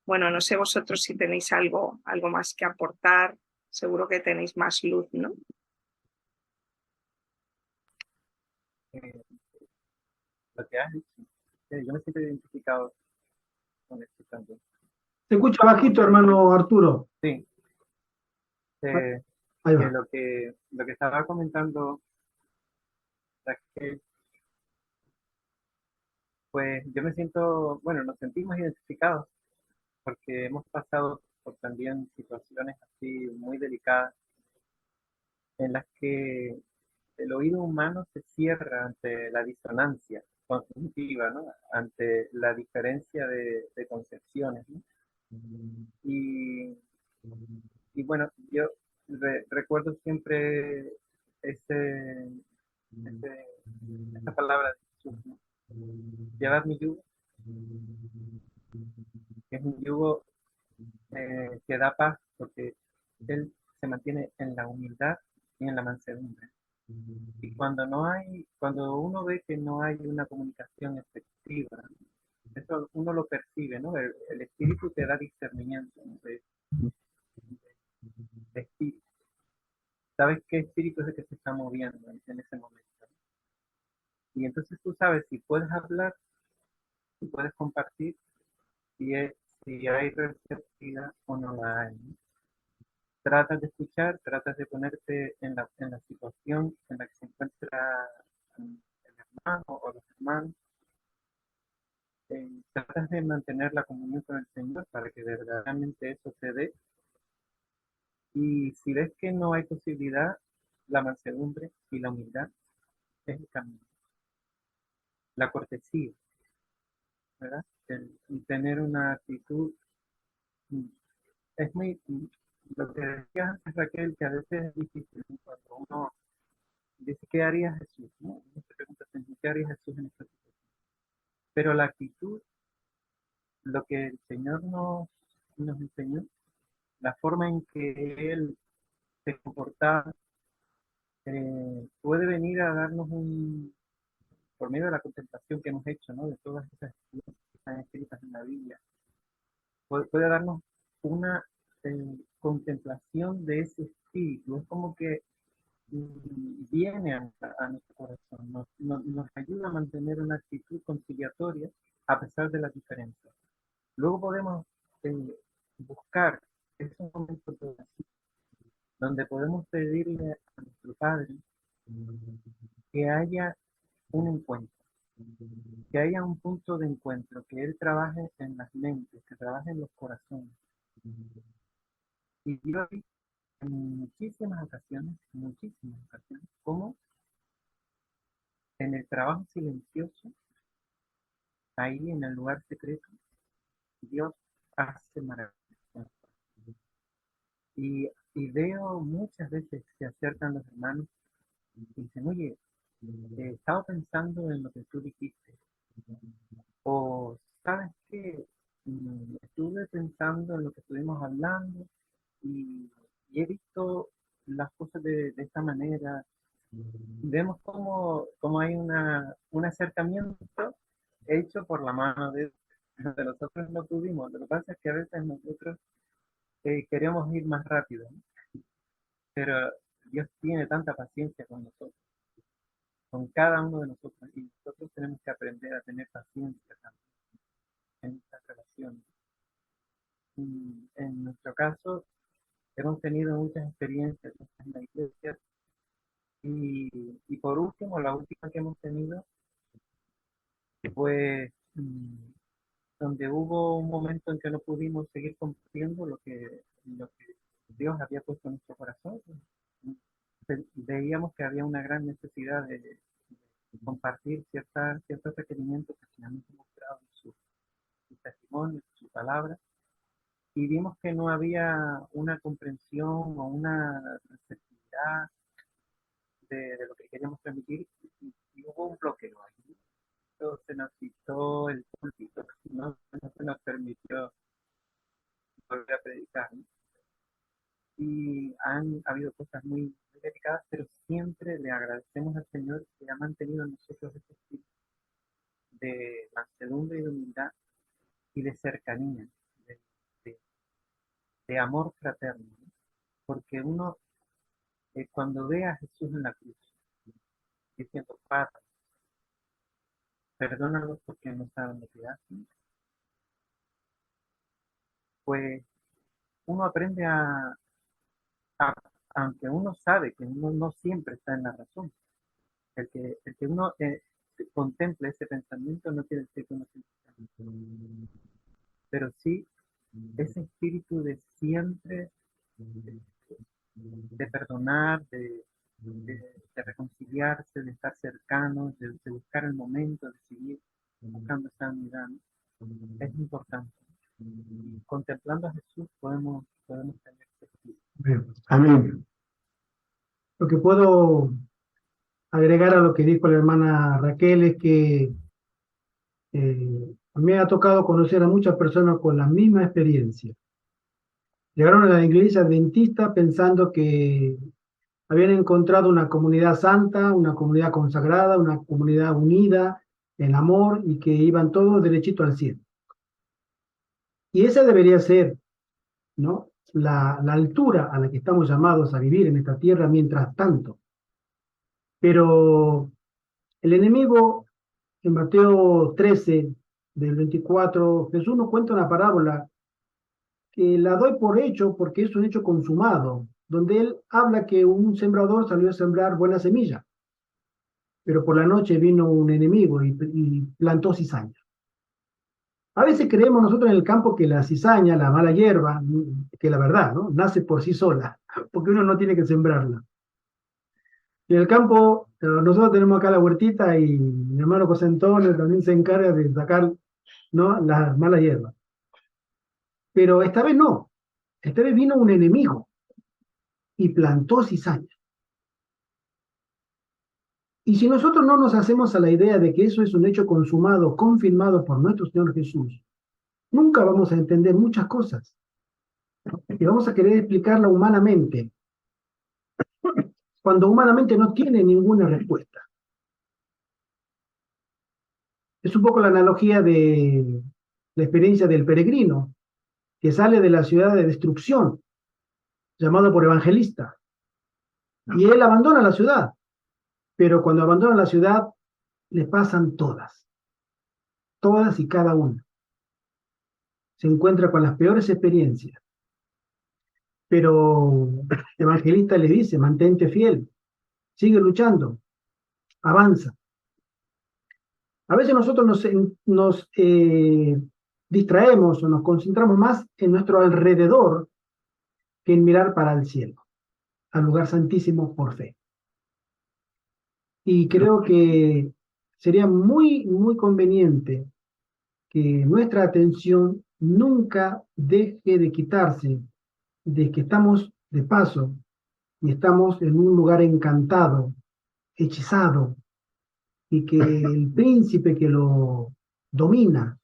bueno, no sé vosotros si tenéis algo más que aportar. Seguro que tenéis más luz, ¿no? Eh, lo que has dicho, yo me siento identificado con esto también. Se escucha bajito, hermano Arturo. Sí, Ahí que va. lo que estaba comentando Raquel, pues yo me siento, bueno, nos sentimos identificados porque hemos pasado por también situaciones así muy delicadas en las que el oído humano se cierra ante la disonancia cognitiva, ¿no? Ante la diferencia de concepciones, ¿no? Y, y bueno, yo recuerdo siempre ese, esa palabra de Jesús, ¿no? Llevad mi yugo, que es un yugo que da paz porque Él se mantiene en la humildad y en la mansedumbre. Y cuando uno ve que no hay una comunicación efectiva, eso uno lo percibe, ¿no? El espíritu te da discernimiento, ¿no? De espíritu. Sabes qué espíritu es el que se está moviendo en ese momento, ¿no? Y entonces tú sabes si puedes hablar, si puedes compartir, si hay receptividad o no la hay, ¿no? Tratas de escuchar, tratas de ponerte en la situación en la que se encuentra el hermano o los hermanos. Tratas de mantener la comunión con el Señor para que verdaderamente eso se dé. Y si ves que no hay posibilidad, la mansedumbre y la humildad es el camino. La cortesía, ¿verdad? El tener una actitud es muy, lo que decía antes Raquel, que a veces es difícil, ¿no? Cuando uno dice, ¿qué haría Jesús? ¿No? Uno se pregunta, ¿qué haría Jesús en esta situación? Pero la actitud, lo que el Señor nos enseñó, la forma en que Él se comportaba, puede venir a darnos por medio de la contemplación que hemos hecho, ¿no? De todas esas experiencias que están escritas en la Biblia, puede darnos una contemplación de ese espíritu. Es como que viene a nuestro corazón, nos ayuda a mantener una actitud conciliatoria a pesar de las diferencias. Luego podemos eh, buscar esos momentos de oración donde podemos pedirle a nuestro Padre que haya un encuentro, que haya un punto de encuentro, que Él trabaje en las mentes, que trabaje en los corazones. Y yo vi en muchísimas ocasiones, como en el trabajo silencioso, ahí en el lugar secreto, Dios hace maravillas. Y veo muchas veces que se acercan los hermanos y dicen, oye, he estado pensando en lo que tú dijiste. O, ¿sabes qué? Estuve pensando en lo que estuvimos hablando y he visto las cosas de esta manera. Vemos cómo hay un acercamiento hecho por la mano de Dios. De nosotros no pudimos. Lo que pasa es que a veces nosotros queremos ir más rápido, ¿no? Pero Dios tiene tanta paciencia con nosotros, con cada uno de nosotros, y nosotros tenemos que aprender a tener paciencia también en estas relaciones. Y en nuestro caso, hemos tenido muchas experiencias en la iglesia y por último, la última que hemos tenido fue donde hubo un momento en que no pudimos seguir compartiendo lo que Dios había puesto en nuestro corazón. Veíamos que había una gran necesidad de compartir ciertos requerimientos que finalmente mostraban su testimonio, su palabra, y vimos que no había una comprensión o una receptividad de lo que queríamos transmitir, y hubo un bloqueo ahí. Entonces se nos quitó el púlpito, no se nos permitió volver a predicar, ¿no? Y han habido cosas muy delicadas, pero siempre le agradecemos al Señor que ha mantenido en nosotros ese espíritu de mansedumbre y de humildad y de cercanía, de, de- de amor fraterno, ¿no? Porque uno, cuando ve a Jesús en la cruz, diciendo, Padre, perdónalos porque no saben lo que hacen, pues uno aprende a- aunque uno sabe que uno no siempre está en la razón, el que uno contemple ese pensamiento no quiere decir que uno siempre está en la razón, pero sí ese espíritu de siempre, de perdonar, de reconciliarse, de estar cercanos, de buscar el momento, de seguir buscando esa unidad, ¿no? Es importante. Y contemplando a Jesús podemos tener ese espíritu. Amén. Lo que puedo agregar a lo que dijo la hermana Raquel es que me ha tocado conocer a muchas personas con la misma experiencia. Llegaron a la iglesia adventista pensando que habían encontrado una comunidad santa, una comunidad consagrada, una comunidad unida en amor y que iban todos derechito al cielo. Y esa debería ser, ¿no?, la altura a la que estamos llamados a vivir en esta tierra mientras tanto. Pero el enemigo, en Mateo 13, del 24, Jesús nos cuenta una parábola que la doy por hecho porque es un hecho consumado, donde él habla que un sembrador salió a sembrar buena semilla, pero por la noche vino un enemigo y plantó cizaña. A veces creemos nosotros en el campo que la cizaña, la mala hierba, que la verdad, ¿no?, nace por sí sola, porque uno no tiene que sembrarla. Y en el campo, nosotros tenemos acá la huertita y mi hermano José Antonio también se encarga de sacar, ¿no?, las malas hierbas. Pero esta vez no. Esta vez vino un enemigo y plantó cizaña. Y si nosotros no nos hacemos a la idea de que eso es un hecho consumado, confirmado por nuestro Señor Jesús, nunca vamos a entender muchas cosas. Y vamos a querer explicarla humanamente, cuando humanamente no tiene ninguna respuesta. Es un poco la analogía de la experiencia del peregrino, que sale de la ciudad de destrucción, llamado por evangelista, y él abandona la ciudad, pero cuando abandona la ciudad, le pasan todas y cada una. Se encuentra con las peores experiencias, pero el evangelista le dice, mantente fiel, sigue luchando, avanza. A veces nosotros nos distraemos o nos concentramos más en nuestro alrededor que en mirar para el cielo, al lugar santísimo por fe. Y creo que sería muy, muy conveniente que nuestra atención nunca deje de quitarse de que estamos de paso y estamos en un lugar encantado, hechizado, y que el príncipe que lo domina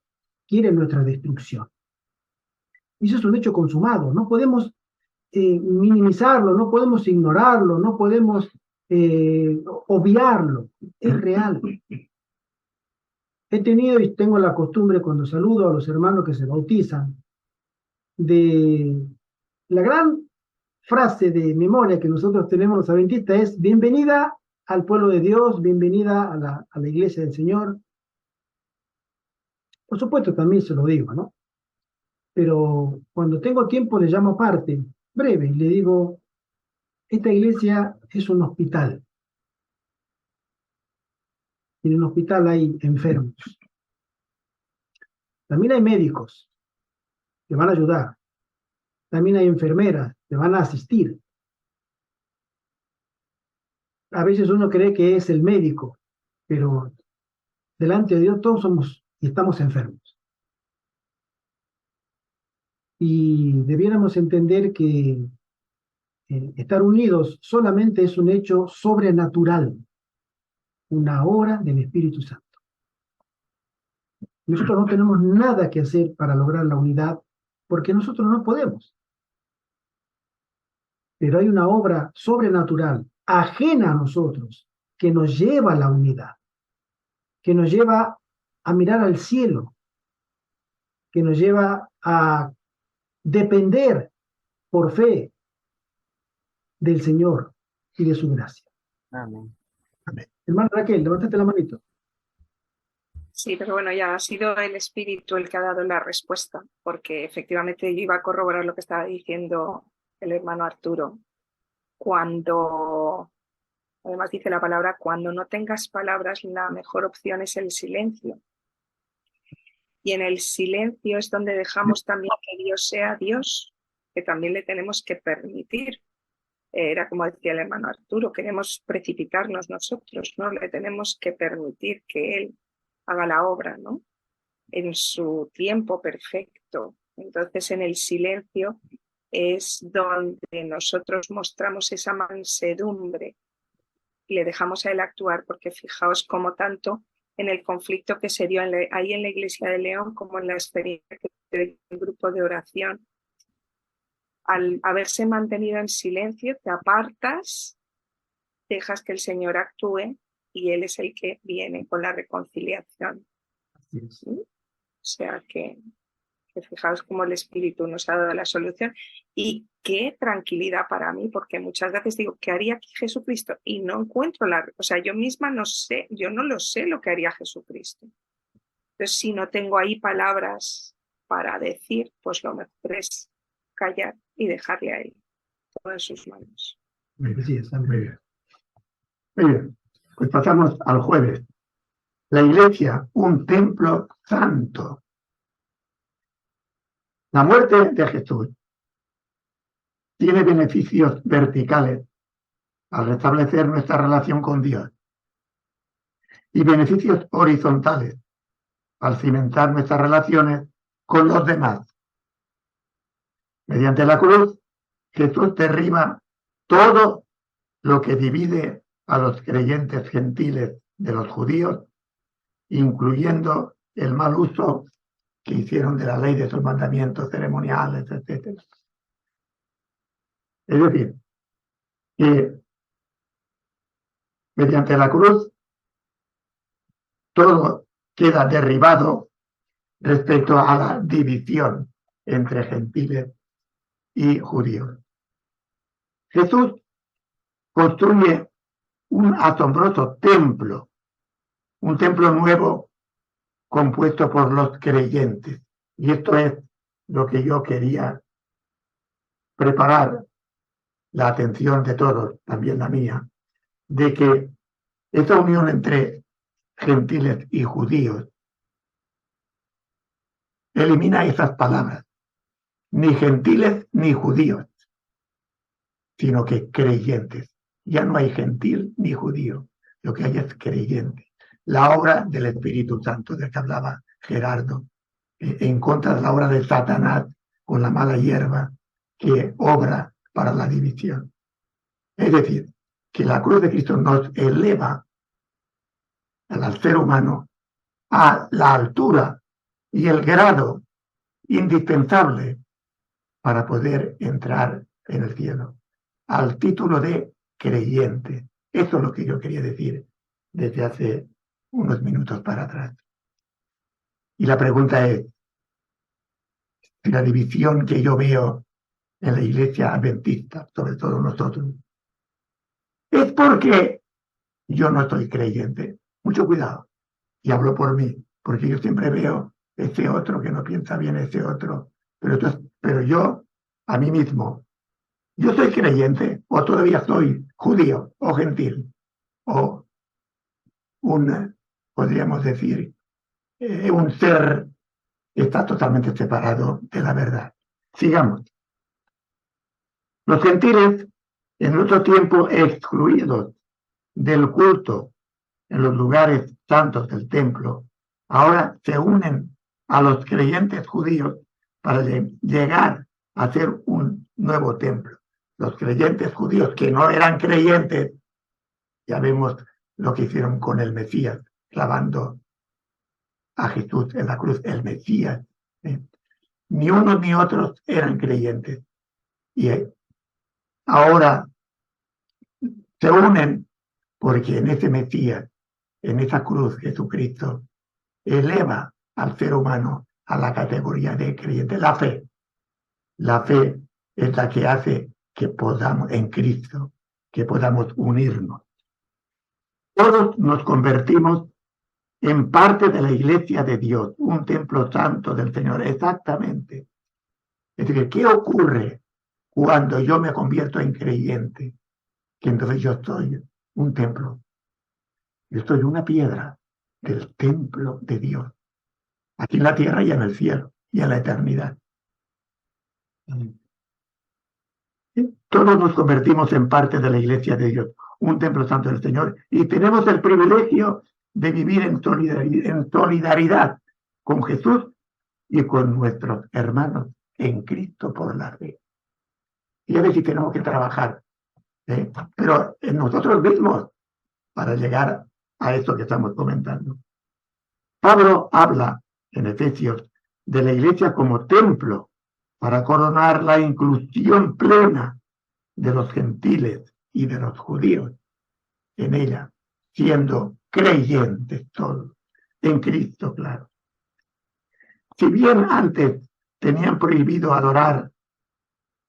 quiere nuestra destrucción. Y eso es un hecho consumado, no podemos minimizarlo, no podemos ignorarlo, no podemos obviarlo, es real. He tenido y tengo la costumbre cuando saludo a los hermanos que se bautizan, de la gran frase de memoria que nosotros tenemos los adventistas es: bienvenida al pueblo de Dios, bienvenida a la iglesia del Señor. Por supuesto, también se lo digo, ¿no? Pero cuando tengo tiempo le llamo aparte, breve, y le digo: esta iglesia es un hospital. Y en un hospital hay enfermos. También hay médicos que van a ayudar. También hay enfermeras que van a asistir. A veces uno cree que es el médico, pero delante de Dios todos somos y estamos enfermos. Y debiéramos entender que estar unidos solamente es un hecho sobrenatural, una obra del Espíritu Santo. Nosotros no tenemos nada que hacer para lograr la unidad, porque nosotros no podemos. Pero hay una obra sobrenatural, ajena a nosotros, que nos lleva a la unidad, que nos lleva a mirar al cielo, que nos lleva a depender por fe del Señor y de su gracia. Amén. Amén. Hermana Raquel, levántate la manito. Sí, pero bueno, ya ha sido el Espíritu el que ha dado la respuesta, porque efectivamente yo iba a corroborar lo que estaba diciendo el hermano Arturo. Cuando, además dice la palabra, cuando no tengas palabras, la mejor opción es el silencio. Y en el silencio es donde dejamos también que Dios sea Dios, que también le tenemos que permitir. Era como decía el hermano Arturo, queremos precipitarnos nosotros, ¿no? Le tenemos que permitir que Él haga la obra, ¿no? En su tiempo perfecto. Entonces, en el silencio es donde nosotros mostramos esa mansedumbre y le dejamos a Él actuar, porque fijaos cómo tanto en el conflicto que se dio ahí en la iglesia de León, como en la experiencia que se dio en el grupo de oración, al haberse mantenido en silencio, te apartas, dejas que el Señor actúe y Él es el que viene con la reconciliación. ¿Sí? O sea que fijaos cómo el Espíritu nos ha dado la solución y qué tranquilidad para mí, porque muchas veces digo, ¿qué haría aquí Jesucristo? Y no encuentro o sea, yo misma no sé, yo no lo sé lo que haría Jesucristo. Entonces, si no tengo ahí palabras para decir, pues lo mejor es callar y dejarle ahí todo en sus manos. Sí, está muy bien. Muy bien, pues pasamos al jueves. La iglesia, un templo santo. La muerte de Jesús tiene beneficios verticales al restablecer nuestra relación con Dios y beneficios horizontales al cimentar nuestras relaciones con los demás. Mediante la cruz, Jesús derriba todo lo que divide a los creyentes gentiles de los judíos, incluyendo el mal uso que hicieron de la ley, de sus mandamientos ceremoniales, etc. Es decir, que mediante la cruz todo queda derribado respecto a la división entre gentiles y judíos. Jesús construye un asombroso templo, un templo nuevo compuesto por los creyentes. Y esto es lo que yo quería preparar la atención de todos, también la mía, de que esta unión entre gentiles y judíos elimina esas palabras, ni gentiles ni judíos, sino que creyentes. Ya no hay gentil ni judío, lo que hay es creyente. La obra del Espíritu Santo, del que hablaba Gerardo, en contra de la obra de Satanás con la mala hierba que obra para la división. Es decir, que la cruz de Cristo nos eleva al ser humano a la altura y el grado indispensable para poder entrar en el cielo, al título de creyente. Eso es lo que yo quería decir desde hace unos minutos para atrás. Y la pregunta es, si la división que yo veo en la iglesia adventista, sobre todo nosotros, es porque yo no soy creyente. Mucho cuidado. Y hablo por mí, porque yo siempre veo ese otro que no piensa bien, ese otro. Pero yo, a mí mismo, yo soy creyente, o todavía soy judío, o gentil, o podríamos decir, un ser que está totalmente separado de la verdad. Sigamos. Los gentiles, en otro tiempo excluidos del culto en los lugares santos del templo, ahora se unen a los creyentes judíos para llegar a hacer un nuevo templo. Los creyentes judíos que no eran creyentes, ya vemos lo que hicieron con el Mesías, clavando a Jesús en la cruz, el Mesías. Ni unos ni otros eran creyentes. Y ahora se unen porque en ese Mesías, en esa cruz, Jesucristo eleva al ser humano a la categoría de creyente. La fe es la que hace que podamos, en Cristo, que podamos unirnos. Todos nos convertimos en parte de la iglesia de Dios, un templo santo del Señor, exactamente. Es decir, ¿qué ocurre cuando yo me convierto en creyente? Que entonces yo soy un templo. Yo soy una piedra del templo de Dios, aquí en la tierra y en el cielo y en la eternidad. Todos nos convertimos en parte de la iglesia de Dios, un templo santo del Señor, y tenemos el privilegio de vivir en solidaridad con Jesús y con nuestros hermanos en Cristo por la fe. Y a ver si tenemos que trabajar, pero en nosotros mismos para llegar a esto que estamos comentando. Pablo habla en Efesios de la iglesia como templo para coronar la inclusión plena de los gentiles y de los judíos en ella, siendo creyentes todos, en Cristo, claro. Si bien antes tenían prohibido adorar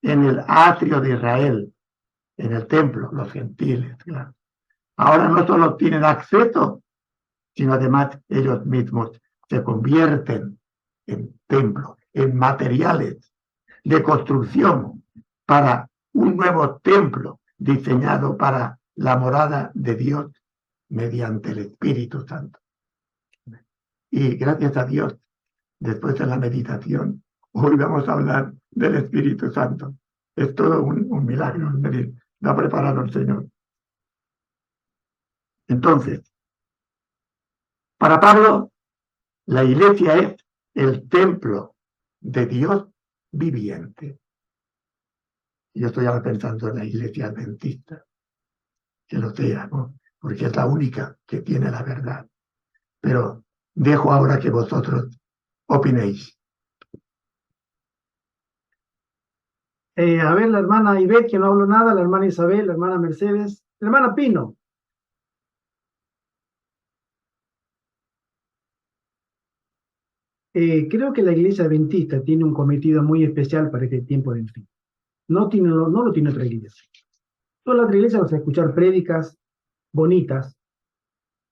en el atrio de Israel, en el templo, los gentiles, claro, ahora no solo tienen acceso, sino además ellos mismos se convierten en templos, en materiales de construcción para un nuevo templo diseñado para la morada de Dios mediante el Espíritu Santo. Y gracias a Dios, después de la meditación, hoy vamos a hablar del Espíritu Santo. Es todo un milagro, es decir, lo ha preparado el Señor. Entonces, para Pablo, la iglesia es el templo de Dios viviente. Yo estoy ahora pensando en la iglesia adventista, que lo sea, ¿no? Porque es la única que tiene la verdad. Pero dejo ahora que vosotros opinéis. A ver, la hermana Ivette, que no habló nada, la hermana Isabel, la hermana Mercedes, la hermana Pino. Creo que la iglesia adventista tiene un cometido muy especial para este tiempo del fin. No lo tiene otra iglesia. Todas las iglesias vas a escuchar prédicas bonitas,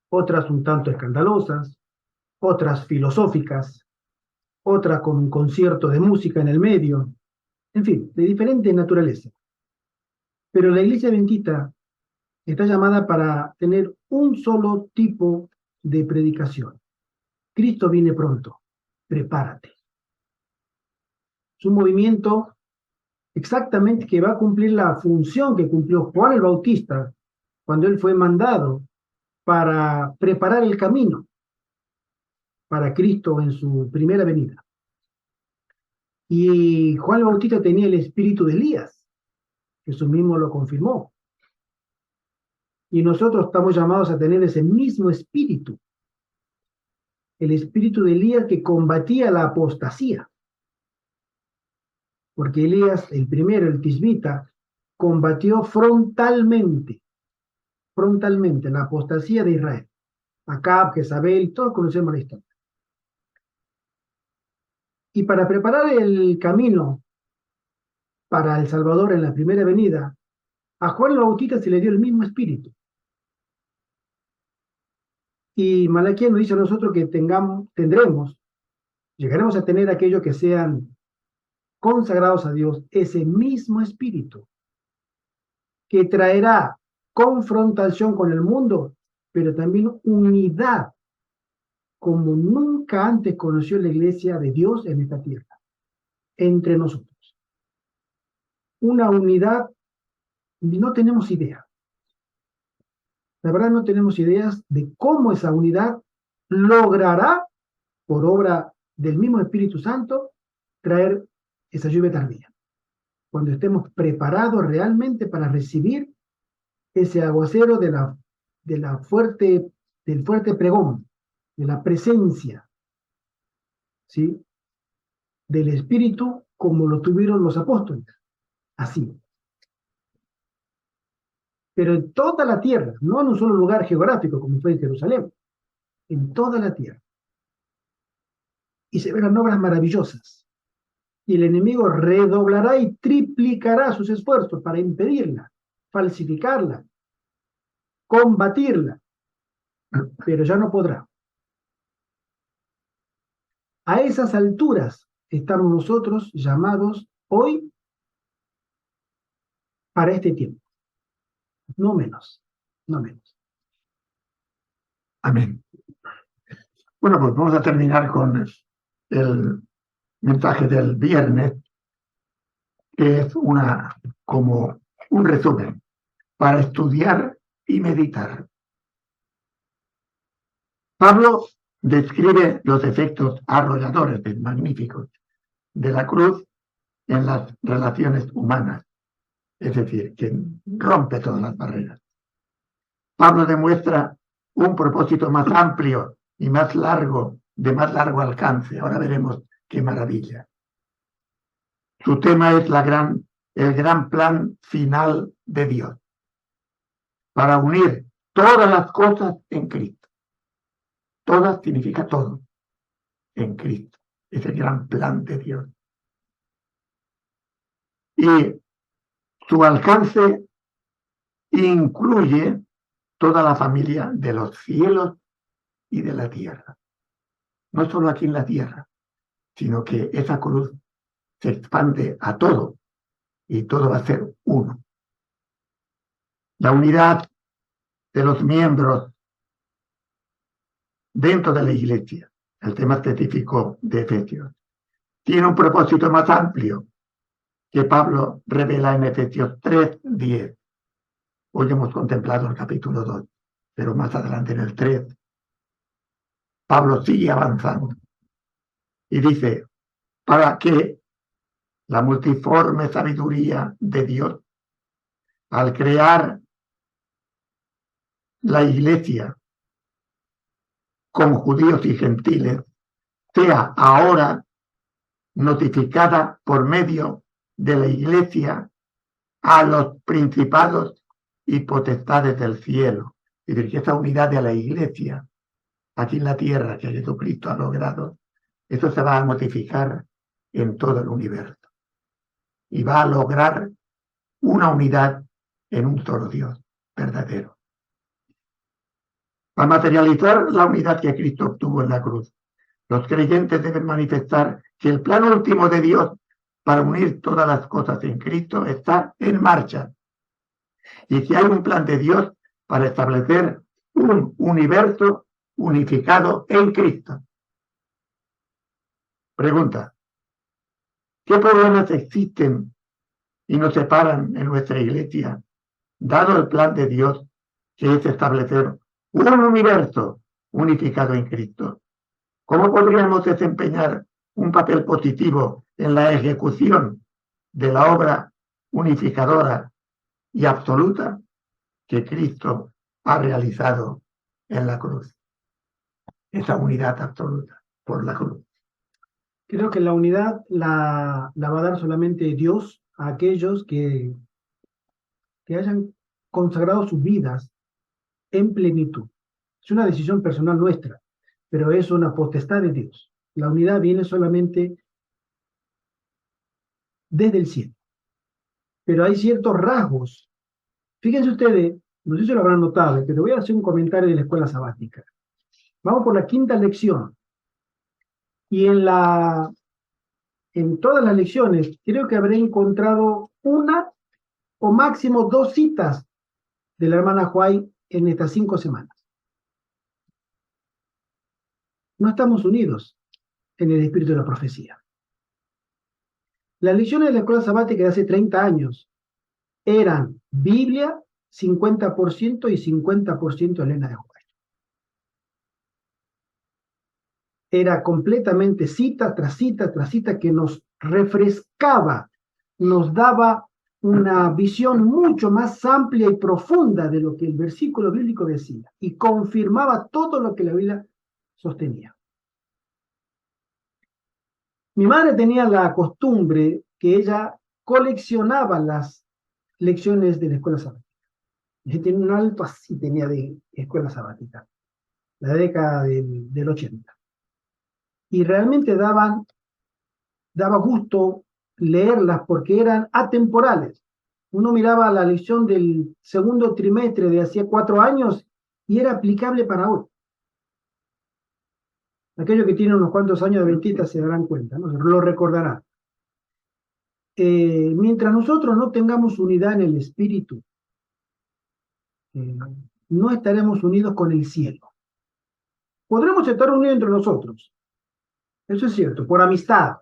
otras un tanto escandalosas, otras filosóficas, otras con un concierto de música en el medio, en fin, de diferente naturaleza. Pero la iglesia adventista está llamada para tener un solo tipo de predicación. Cristo viene pronto, prepárate. Es un movimiento exactamente que va a cumplir la función que cumplió Juan el Bautista cuando él fue mandado para preparar el camino para Cristo en su primera venida. Y Juan el Bautista tenía el espíritu de Elías, Jesús mismo lo confirmó. Y nosotros estamos llamados a tener ese mismo espíritu, el espíritu de Elías que combatía la apostasía. Porque Elías, el primero, el tisbita, combatió frontalmente la apostasía de Israel. Acab, Jezabel, todos conocemos la historia. Y para preparar el camino para El Salvador en la primera venida, a Juan el Bautista se le dio el mismo espíritu. Y Malaquías nos dice a nosotros que llegaremos a tener aquellos que sean consagrados a Dios, ese mismo espíritu que traerá confrontación con el mundo, pero también unidad, como nunca antes conoció la iglesia de Dios en esta tierra, entre nosotros. Una unidad, no tenemos idea. La verdad no tenemos ideas de cómo esa unidad logrará, por obra del mismo Espíritu Santo, traer esa lluvia tardía. Cuando estemos preparados realmente para recibir ese aguacero del fuerte pregón, de la presencia, ¿sí?, del Espíritu, como lo tuvieron los apóstoles. Así. Pero en toda la tierra, no en un solo lugar geográfico como fue en Jerusalén, en toda la tierra. Y se verán obras maravillosas. Y el enemigo redoblará y triplicará sus esfuerzos para impedirla, falsificarla, combatirla, pero ya no podrá. A esas alturas estamos nosotros llamados hoy para este tiempo. No menos, no menos. Amén. Bueno, pues vamos a terminar con el mensaje del viernes, que es como un resumen para estudiar y meditar. Pablo describe los efectos arrolladores, magníficos, de la cruz en las relaciones humanas, es decir, que rompe todas las barreras. Pablo demuestra un propósito más amplio y más largo, de más largo alcance. Ahora veremos qué maravilla. Su tema es el gran plan final de Dios para unir todas las cosas en Cristo. Todas significa todo en Cristo. Es el gran plan de Dios. Y su alcance incluye toda la familia de los cielos y de la tierra. No solo aquí en la tierra, sino que esa cruz se expande a todo y todo va a ser uno. La unidad de los miembros dentro de la iglesia, el tema específico de Efesios, tiene un propósito más amplio que Pablo revela en Efesios 3:10. Hoy hemos contemplado el capítulo 2, pero más adelante en el 3, Pablo sigue avanzando y dice, para que la multiforme sabiduría de Dios, al crear la iglesia con judíos y gentiles, sea ahora notificada por medio de la iglesia a los principados y potestades del cielo. Es decir, que esa unidad de la iglesia aquí en la tierra que Jesucristo ha logrado, eso se va a notificar en todo el universo. Y va a lograr una unidad en un solo Dios verdadero. Para materializar la unidad que Cristo obtuvo en la cruz, los creyentes deben manifestar que el plan último de Dios para unir todas las cosas en Cristo está en marcha y que hay un plan de Dios para establecer un universo unificado en Cristo. Pregunta: ¿qué problemas existen y nos separan en nuestra iglesia, dado el plan de Dios que es establecer un universo unificado en Cristo? ¿Cómo podríamos desempeñar un papel positivo en la ejecución de la obra unificadora y absoluta que Cristo ha realizado en la cruz? Esa unidad absoluta por la cruz. Creo que la unidad la va a dar solamente Dios a aquellos que hayan consagrado sus vidas en plenitud. Es una decisión personal nuestra, pero es una potestad de Dios. La unidad viene solamente desde el cielo. pero hay ciertos rasgos. Fíjense ustedes, no sé si lo habrán notado, pero voy a hacer un comentario de la escuela sabática. Vamos por la quinta lección. Y en todas las lecciones, creo que habré encontrado una o máximo dos citas de la hermana Huay en estas 5 semanas. No estamos unidos en el espíritu de la profecía. Las lecciones de la escuela sabática de hace 30 años eran Biblia 50% y 50% Elena de Huay. Era completamente cita tras cita tras cita que nos refrescaba, nos daba una visión mucho más amplia y profunda de lo que el versículo bíblico decía y confirmaba todo lo que la Biblia sostenía. Mi madre tenía la costumbre que ella coleccionaba las lecciones de la escuela sabática. Ella tenía un alto así, tenía de escuela sabática, la década del 80. Y realmente daba gusto leerlas porque eran atemporales. Uno miraba la lección del segundo trimestre de hacía 4 años y era aplicable para hoy. Aquellos que tienen unos cuantos años de adventistas se darán cuenta, ¿no? Lo recordarán. Mientras nosotros no tengamos unidad en el espíritu, no estaremos unidos con el cielo. Podremos estar unidos entre nosotros, eso es cierto, por amistad,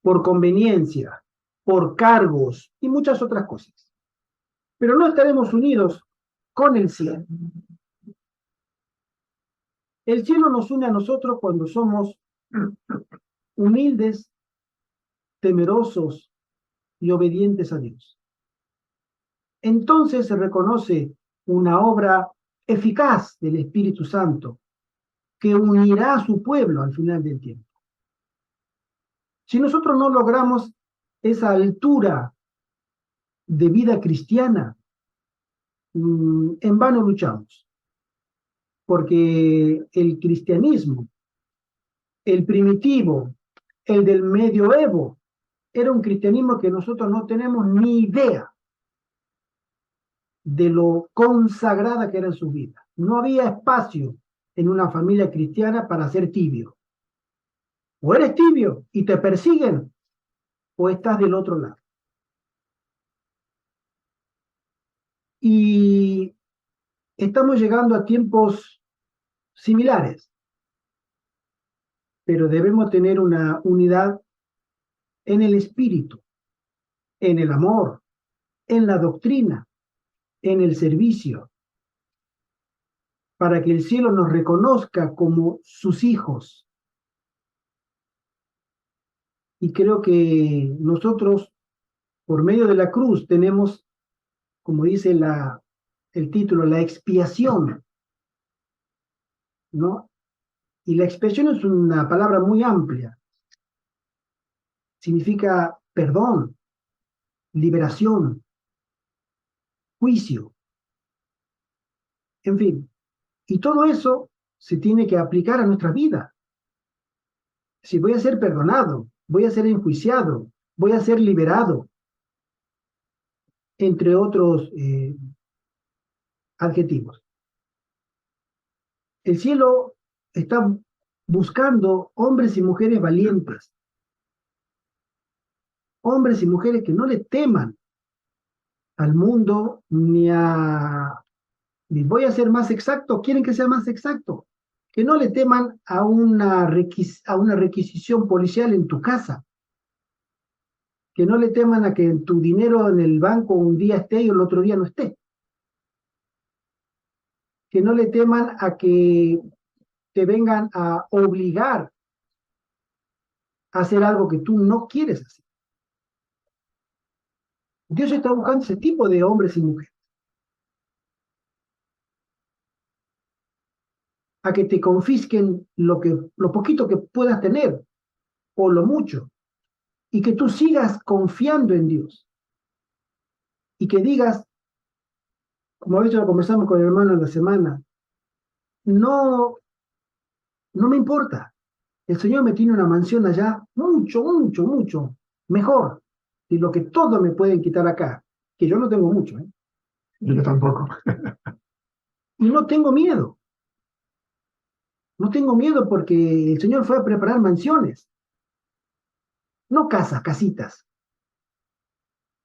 por conveniencia, por cargos y muchas otras cosas. Pero no estaremos unidos con el cielo. El cielo nos une a nosotros cuando somos humildes, temerosos y obedientes a Dios. Entonces se reconoce una obra eficaz del Espíritu Santo que unirá a su pueblo al final del tiempo. Si nosotros no logramos esa altura de vida cristiana, en vano luchamos. Porque el cristianismo, el primitivo, el del medioevo, era un cristianismo que nosotros no tenemos ni idea de lo consagrada que era en su vida. No había espacio en una familia cristiana para ser tibio. O eres tibio y te persiguen, o estás del otro lado. Y estamos llegando a tiempos similares, pero debemos tener una unidad en el espíritu, en el amor, en la doctrina, en el servicio, para que el cielo nos reconozca como sus hijos. Y creo que nosotros, por medio de la cruz, tenemos, como dice el título, la expiación, ¿no? Y la expiación es una palabra muy amplia. Significa perdón, liberación, juicio, en fin. Y todo eso se tiene que aplicar a nuestra vida. Si voy a ser perdonado, voy a ser enjuiciado, voy a ser liberado, entre otros adjetivos. El cielo está buscando hombres y mujeres valientes, hombres y mujeres que no le teman al mundo ni voy a ser más exacto, quieren que sea más exacto, que no le teman a una requisición policial en tu casa, que no le teman a que tu dinero en el banco un día esté y el otro día no esté, que no le teman a que te vengan a obligar a hacer algo que tú no quieres hacer. Dios está buscando ese tipo de hombres y mujeres. A que te confisquen lo poquito que puedas tener, o lo mucho, y que tú sigas confiando en Dios. Y que digas, como a veces lo conversamos con el hermano en la semana, no me importa. El Señor me tiene una mansión allá mucho, mucho, mucho mejor de lo que todo me pueden quitar acá. que yo no tengo mucho, ¿eh? Y yo tampoco. Y no tengo miedo. No tengo miedo porque el Señor fue a preparar mansiones, no casas, casitas,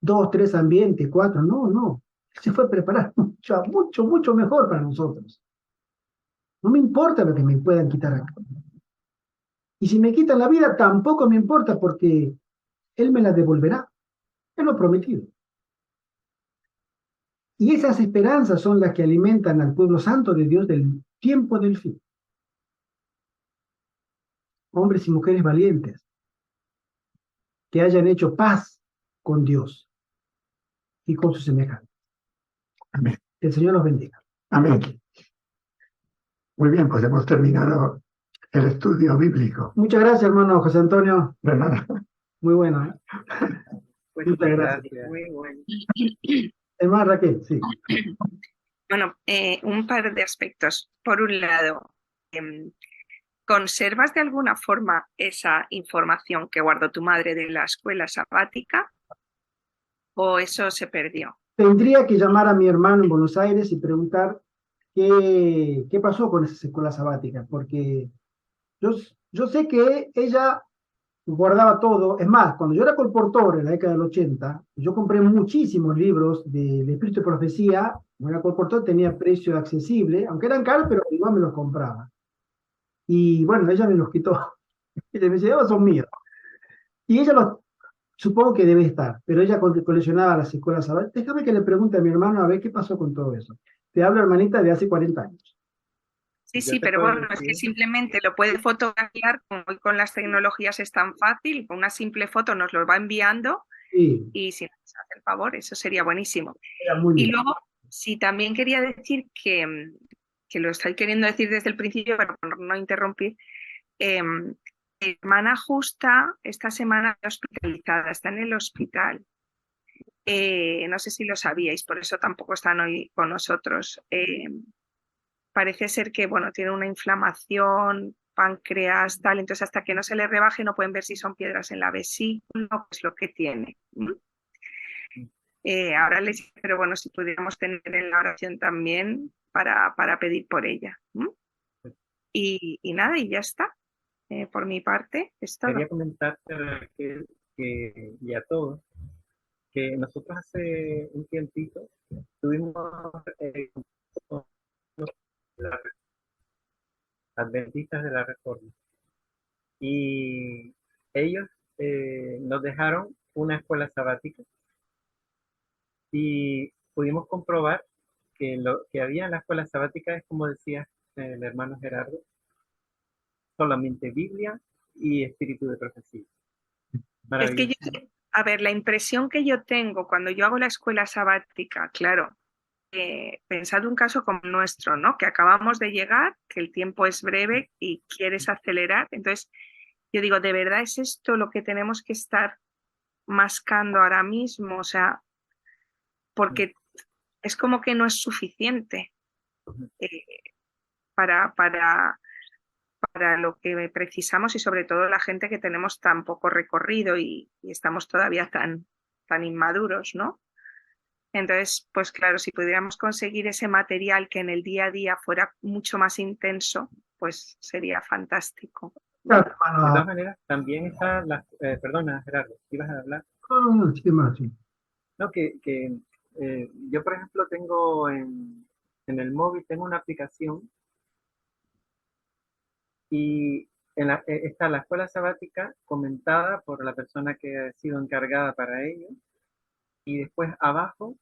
2, 3 ambientes, 4, no, no. Se fue a preparar mucho, mucho, mucho mejor para nosotros. No me importa lo que me puedan quitar acá. Y si me quitan la vida, tampoco me importa porque Él me la devolverá. Es lo prometido. Y esas esperanzas son las que alimentan al pueblo santo de Dios del tiempo del fin. Hombres y mujeres valientes que hayan hecho paz con Dios y con sus semejantes. Amén. Que el Señor los bendiga. Amén. Muy bien, pues hemos terminado el estudio bíblico. Muchas gracias, hermano José Antonio. De nada. Muy bueno, ¿eh? Pues Muchas gracias. gracias. Muy bueno. Hermana Raquel, sí. Bueno, un par de aspectos. Por un lado, ¿conservas de alguna forma esa información que guardó tu madre de la escuela sabática o eso se perdió? Tendría que llamar a mi hermano en Buenos Aires y preguntar qué pasó con esa escuela sabática, porque yo sé que ella guardaba todo. Es más, cuando yo era colportor en la década del 80, yo compré muchísimos libros de Espíritu de Profecía. Cuando era colportor tenía precio accesible, aunque eran caros, pero igual me los compraba. Y bueno, ella me los quitó. Y me decía, "Oh, son míos". Y ella los, supongo que debe estar, pero ella coleccionaba las escuelas sabáticas. Déjame que le pregunte a mi hermano a ver qué pasó con todo eso. Te hablo, hermanita, de hace 40 años. Sí, Yo sí, te pero puedo bueno, es que decir, simplemente lo puede fotografiar, como hoy con las tecnologías es tan fácil, con una simple foto nos lo va enviando Sí, y si nos hace el favor, eso sería buenísimo. era muy Y bien. luego, sí, también quería decir que lo estoy queriendo decir desde el principio, pero por no interrumpir, mi hermana Justa esta semana está hospitalizada, está en el hospital. No sé si lo sabíais, por eso tampoco están hoy con nosotros. Parece ser que, bueno, tiene una inflamación, páncreas, tal, entonces hasta que no se le rebaje no pueden ver si son piedras en la vesícula, o qué es lo que tiene. Ahora les, pero bueno, si pudiéramos tener en la oración también para pedir por ella. Y nada, y ya está. Por mi parte, es todo. quería comentarte, Raquel, y a todos, que nosotros hace un tiempito tuvimos las adventistas de la Reforma y ellos nos dejaron una escuela sabática y pudimos comprobar que lo que había en la escuela sabática es, como decía el hermano Gerardo, solamente Biblia y espíritu de profecía. Es que yo, Maravilloso. a ver, la impresión que yo tengo cuando yo hago la escuela sabática, claro, pensad un caso como el nuestro, ¿no? Que acabamos de llegar, que el tiempo es breve y quieres acelerar. Entonces, yo digo, ¿de verdad es esto lo que tenemos que estar mascando ahora mismo? O sea, porque es como que no es suficiente eh, para lo que precisamos y sobre todo la gente que tenemos tan poco recorrido y estamos todavía tan inmaduros, ¿no? Entonces, pues claro, si pudiéramos conseguir ese material que en el día a día fuera mucho más intenso, pues sería fantástico. Claro, De hermano. todas maneras, también está la, perdona, Gerardo, ¿ibas a hablar? No, sí, hermano, sí. No, yo, por ejemplo, tengo en el móvil, tengo una aplicación y está la escuela sabática comentada por la persona que ha sido encargada para ello y después abajo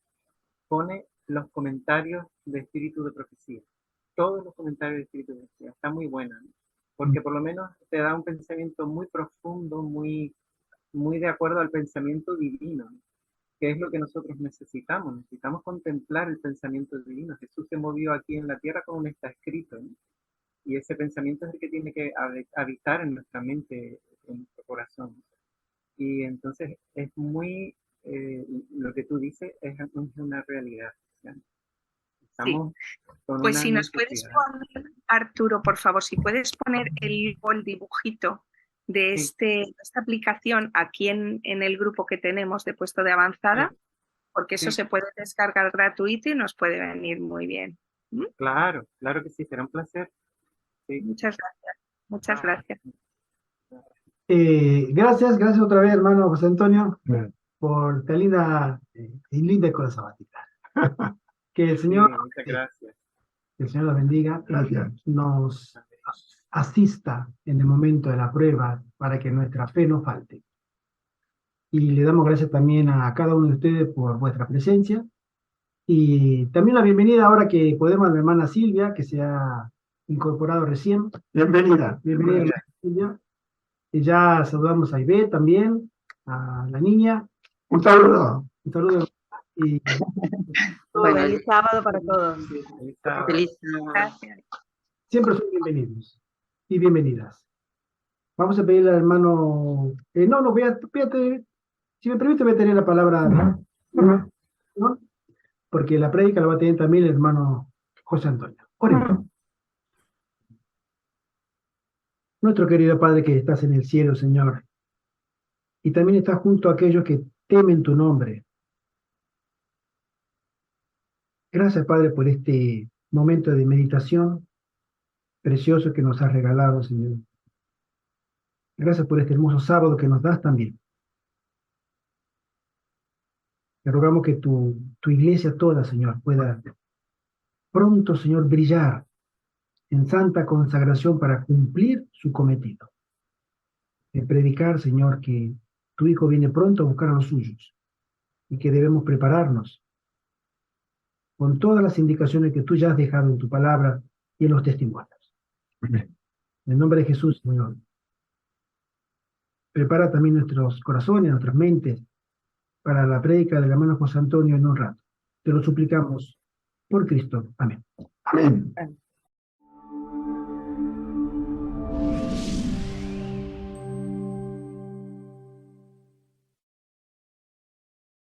pone los comentarios de espíritu de profecía. Todos los comentarios de espíritu de profecía. Está muy buena, ¿no? Porque por lo menos te da un pensamiento muy profundo, muy de acuerdo al pensamiento divino, ¿no? Que es lo que nosotros necesitamos. Necesitamos contemplar el pensamiento divino. Jesús se movió aquí en la tierra como está escrito, ¿no? Y ese pensamiento es el que tiene que habitar en nuestra mente, en nuestro corazón. Y entonces es muy, lo que tú dices es una realidad. ¿Ya? Estamos con Pues una si nos puedes necesidad. poner, Arturo, por favor, si puedes poner el dibujito de Sí, esta aplicación aquí en el grupo que tenemos de puesto de sí, avanzada, porque eso Sí. se puede descargar gratuito y nos puede venir muy bien. ¿Mm? Claro, claro que sí, será un placer. Sí. Muchas gracias. Muchas gracias. Gracias otra vez, hermano José Antonio, por esta linda escuela sabática. Que el Sí, Señor, muchas gracias. que el Señor los bendiga, Gracias. nos asista en el momento de la prueba para que nuestra fe no falte. Y le damos gracias también a cada uno de ustedes por vuestra presencia. Y también la bienvenida ahora que podemos a la hermana Silvia, que se ha incorporado recién. Bienvenida. Bienvenida, hermana Silvia. Y ya saludamos a Ivette también, a la niña. Un saludo. Un saludo. Y Bueno, Feliz sábado para todos. Feliz sábado. feliz sábado. Gracias. siempre son bienvenidos y bienvenidas. Vamos a pedirle al hermano. No, fíjate, si me permite, voy a tener la palabra, ¿no? Porque la prédica la va a tener también el hermano José Antonio. Oremos. Nuestro querido Padre que estás en el cielo, Señor, y también estás junto a aquellos que temen tu nombre. Gracias, Padre, por este momento de meditación precioso que nos has regalado, Señor. Gracias por este hermoso sábado que nos das también. Te rogamos que tu iglesia toda, Señor, pueda pronto, Señor, brillar en santa consagración para cumplir su cometido. De predicar, Señor, que tu Hijo viene pronto a buscar a los suyos y que debemos prepararnos con todas las indicaciones que tú ya has dejado en tu palabra y en los testimonios. En el nombre de Jesús, Señor. Prepara también nuestros corazones, nuestras mentes, para la prédica del hermano José Antonio en un rato. Te lo suplicamos por Cristo. Amén. Amén.